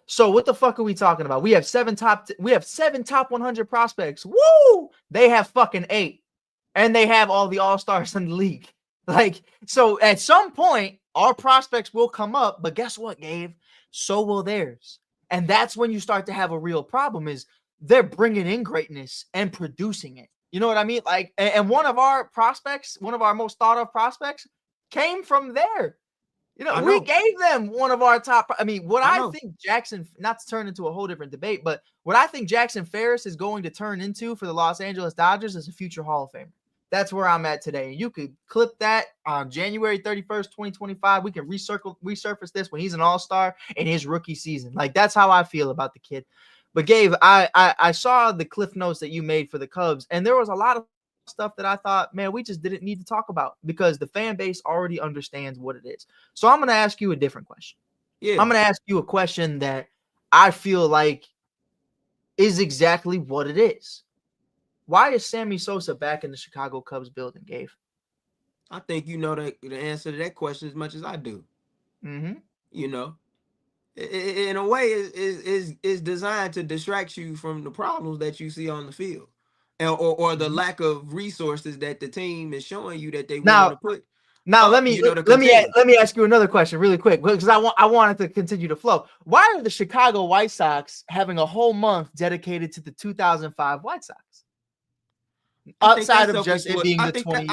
So what the fuck are we talking about? We have 7 top 100 prospects. Woo! They have fucking 8. And they have all the All-Stars in the league. So at some point, our prospects will come up, but guess what, Gabe? So will theirs. And that's when you start to have a real problem is they're bringing in greatness and producing it. You know what I mean? And one of our prospects, one of our most thought of prospects came from there. We gave them one of our top. I mean, I think Jackson, not to turn into a whole different debate, but what I think Jackson Ferris is going to turn into for the Los Angeles Dodgers is a future Hall of Famer. That's where I'm at today. You could clip that on January 31st, 2025. We can resurface this when he's an all-star in his rookie season. That's how I feel about the kid. But Gabe, I saw the cliff notes that you made for the Cubs, and there was a lot of stuff that I thought, man, we just didn't need to talk about because the fan base already understands what it is. So I'm going to ask you a different question. Yeah. I'm going to ask you a question that I feel like is exactly what it is. Why is Sammy Sosa back in the Chicago Cubs building, Gabe? I think you know the answer to that question as much as I do. Mm-hmm. In a way, is designed to distract you from the problems that you see on the field, or the lack of resources that the team is showing you that they want to put. Now let me ask you another question really quick because I wanted to continue to flow. Why are the Chicago White Sox having a whole month dedicated to the 2005 White Sox? Outside of just it being the 20 years.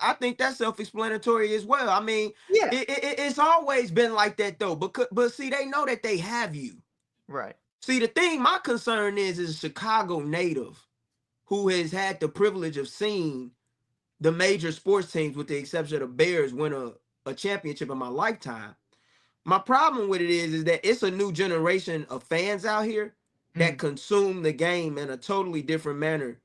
I think that's self-explanatory as well. I mean, it's always been like that though. But see, they know that they have you. Right. See, the thing, my concern is a Chicago native who has had the privilege of seeing the major sports teams, with the exception of the Bears, win a championship in my lifetime. My problem with it is that it's a new generation of fans out here that consume the game in a totally different manner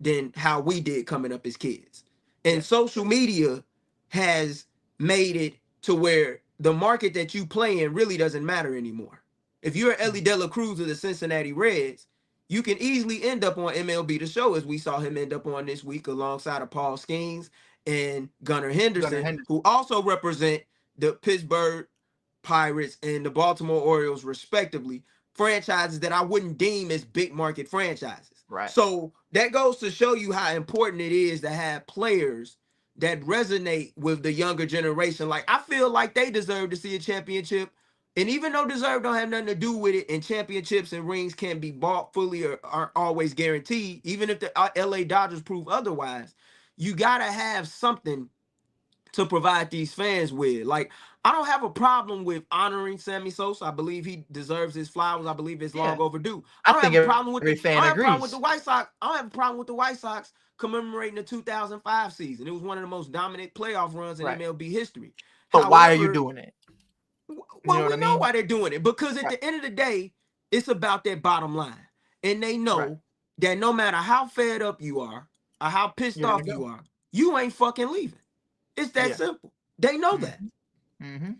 than how we did coming up as kids. And Yeah. social media has made it to where the market that you play in really doesn't matter anymore. If you're Ellie Mhm. De La Cruz of the Cincinnati Reds, you can easily end up on MLB The Show, as we saw him end up on this week alongside of Paul Skeens and Gunnar Gunnar Henderson, Henderson. who also represent the Pittsburgh Pirates and the Baltimore Orioles, respectively, franchises that I wouldn't deem as big market franchises. Right. So that goes to show you how important it is to have players that resonate with the younger generation. Like, I feel like they deserve to see a championship. And even though deserve don't have nothing to do with it, and championships and rings can't be bought fully or aren't always guaranteed, even if the LA Dodgers prove otherwise, you got to have something to provide these fans with. Like, I don't have a problem with honoring Sammy Sosa. I believe he deserves his flowers. I believe it's long Yeah. overdue. I think every I fan don't have a problem with the agrees. White Sox. I don't have a problem with the White Sox commemorating the 2005 season. It was one of the most dominant playoff runs in Right. MLB history. But why are you However, doing it? You know well, what we I know mean? why they're doing it, because at Right. the end of the day, it's about that bottom line. And they Right. know that no matter how fed up you are or how pissed You're gonna off go. you are, you ain't fucking leaving. It's that Yeah. simple. They know Hmm. that.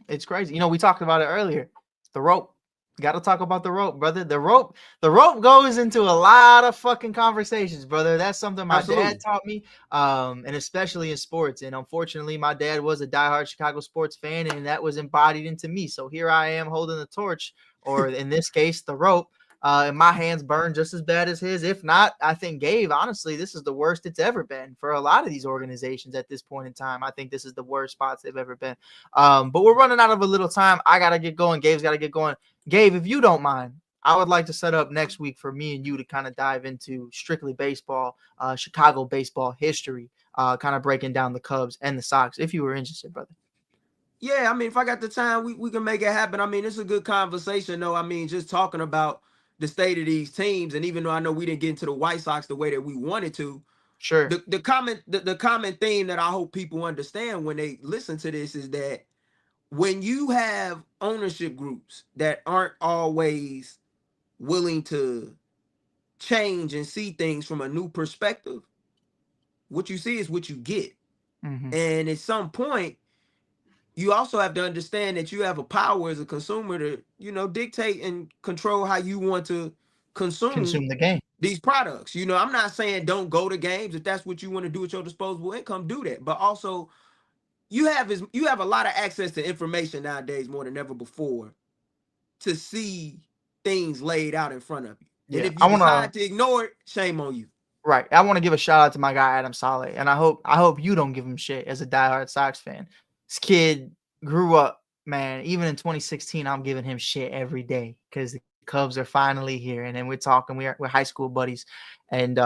It's crazy. We talked about it earlier. The rope. Got to talk about the rope, brother. The rope goes into a lot of fucking conversations, brother. That's something my dad Absolutely. taught me, and especially in sports. And unfortunately, my dad was a diehard Chicago sports fan, and that was embodied into me. So here I am holding the torch, or in this case, the rope. And my hands burn just as bad as his. If not, I think Gabe, honestly, this is the worst it's ever been for a lot of these organizations at this point in time. I think this is the worst spots they've ever been. But we're running out of a little time. I got to get going. Gabe's got to get going. Gabe, if you don't mind, I would like to set up next week for me and you to kind of dive into strictly baseball, Chicago baseball history, kind of breaking down the Cubs and the Sox, if you were interested, brother. Yeah, I mean, if I got the time, we can make it happen. I mean, it's a good conversation, though. I mean, just talking about the state of these teams, and even though I know we didn't get into the White Sox the way that we wanted to, Sure. the common theme that I hope people understand when they listen to this is that when you have ownership groups that aren't always willing to change and see things from a new perspective, what you see is what you get. Mm-hmm. And at some point, you also have to understand that you have a power as a consumer to, dictate and control how you want to consume Consume the game. these products. I'm not saying don't go to games. If that's what you want to do with your disposable income, do that. But also, you have a lot of access to information nowadays more than ever before to see things laid out in front of you. And Yeah. if you I want decide to. to ignore it, shame on you. Right. I want to give a shout out to my guy Adam Saleh, and I hope you don't give him shit as a diehard Sox fan. This kid grew up, man. Even in 2016, I'm giving him shit every day because the Cubs are finally here, and then we're talking. We're high school buddies, and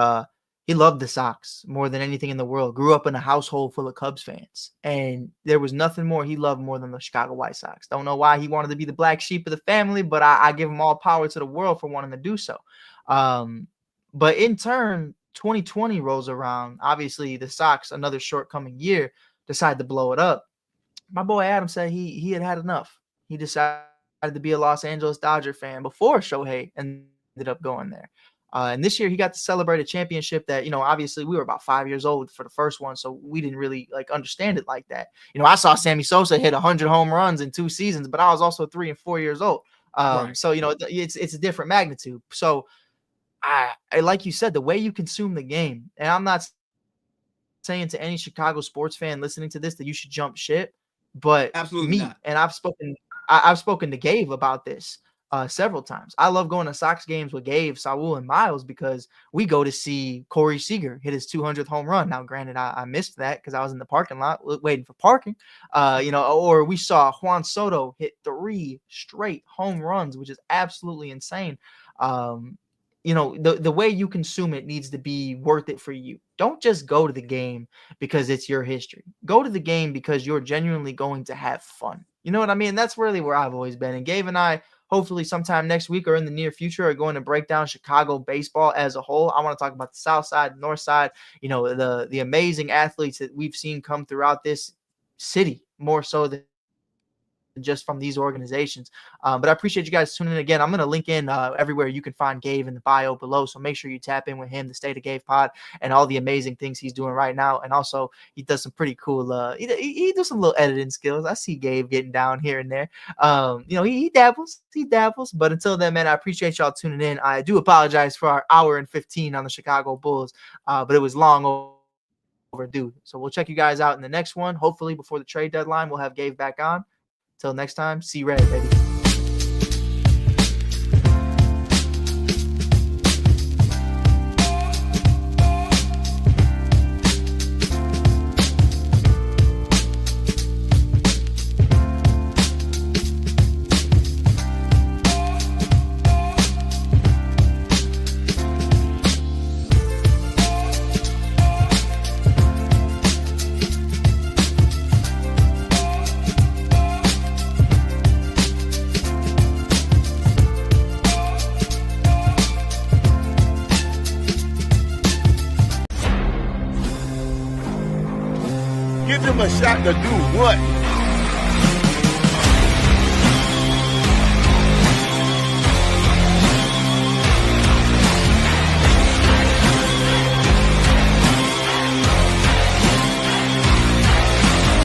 he loved the Sox more than anything in the world. Grew up in a household full of Cubs fans, and there was nothing more he loved more than the Chicago White Sox. Don't know why he wanted to be the black sheep of the family, but I give him all power to the world for wanting to do so. Um, but in turn, 2020 rolls around. Obviously, the Sox, another shortcoming year, decide to blow it up. My boy Adam said he had enough. He decided to be a Los Angeles Dodger fan before Shohei ended up going there. And this year he got to celebrate a championship that, obviously we were about 5 years old for the first one, so we didn't really like understand it like that. I saw Sammy Sosa hit 100 home runs in 2 seasons, but I was also 3 and 4 years old. Right. So it's a different magnitude. So I like you said, the way you consume the game, and I'm not saying to any Chicago sports fan listening to this that you should jump ship, but me, and Absolutely not. I've spoken to Gave about this several times. I love going to Sox games with Gave, Saul, and Miles because we go to see Corey Seager hit his 200th home run. Now, granted, I missed that because I was in the parking lot waiting for parking. Or we saw Juan Soto hit 3 straight home runs, which is absolutely insane. Um, the way you consume it needs to be worth it for you. Don't just go to the game because it's your history. Go to the game because you're genuinely going to have fun. You know what I mean? That's really where I've always been. And Gabe and I, hopefully sometime next week or in the near future, are going to break down Chicago baseball as a whole. I want to talk about the South Side, North Side, the amazing athletes that we've seen come throughout this city more so than any other city. just from these organizations. But I appreciate you guys tuning in again. I'm going to link in everywhere you can find Gave in the bio below. So make sure you tap in with him, the State of Gave pod, and all the amazing things he's doing right now. And also, he does some pretty cool, he does some little editing skills. I see Gave getting down here and there. He dabbles. But until then, man, I appreciate y'all tuning in. I do apologize for our hour and 15 on the Chicago Bulls, but it was long overdue. So we'll check you guys out in the next one. Hopefully before the trade deadline, we'll have Gave back on. Till next time, see red, baby. Give them a shot to do what?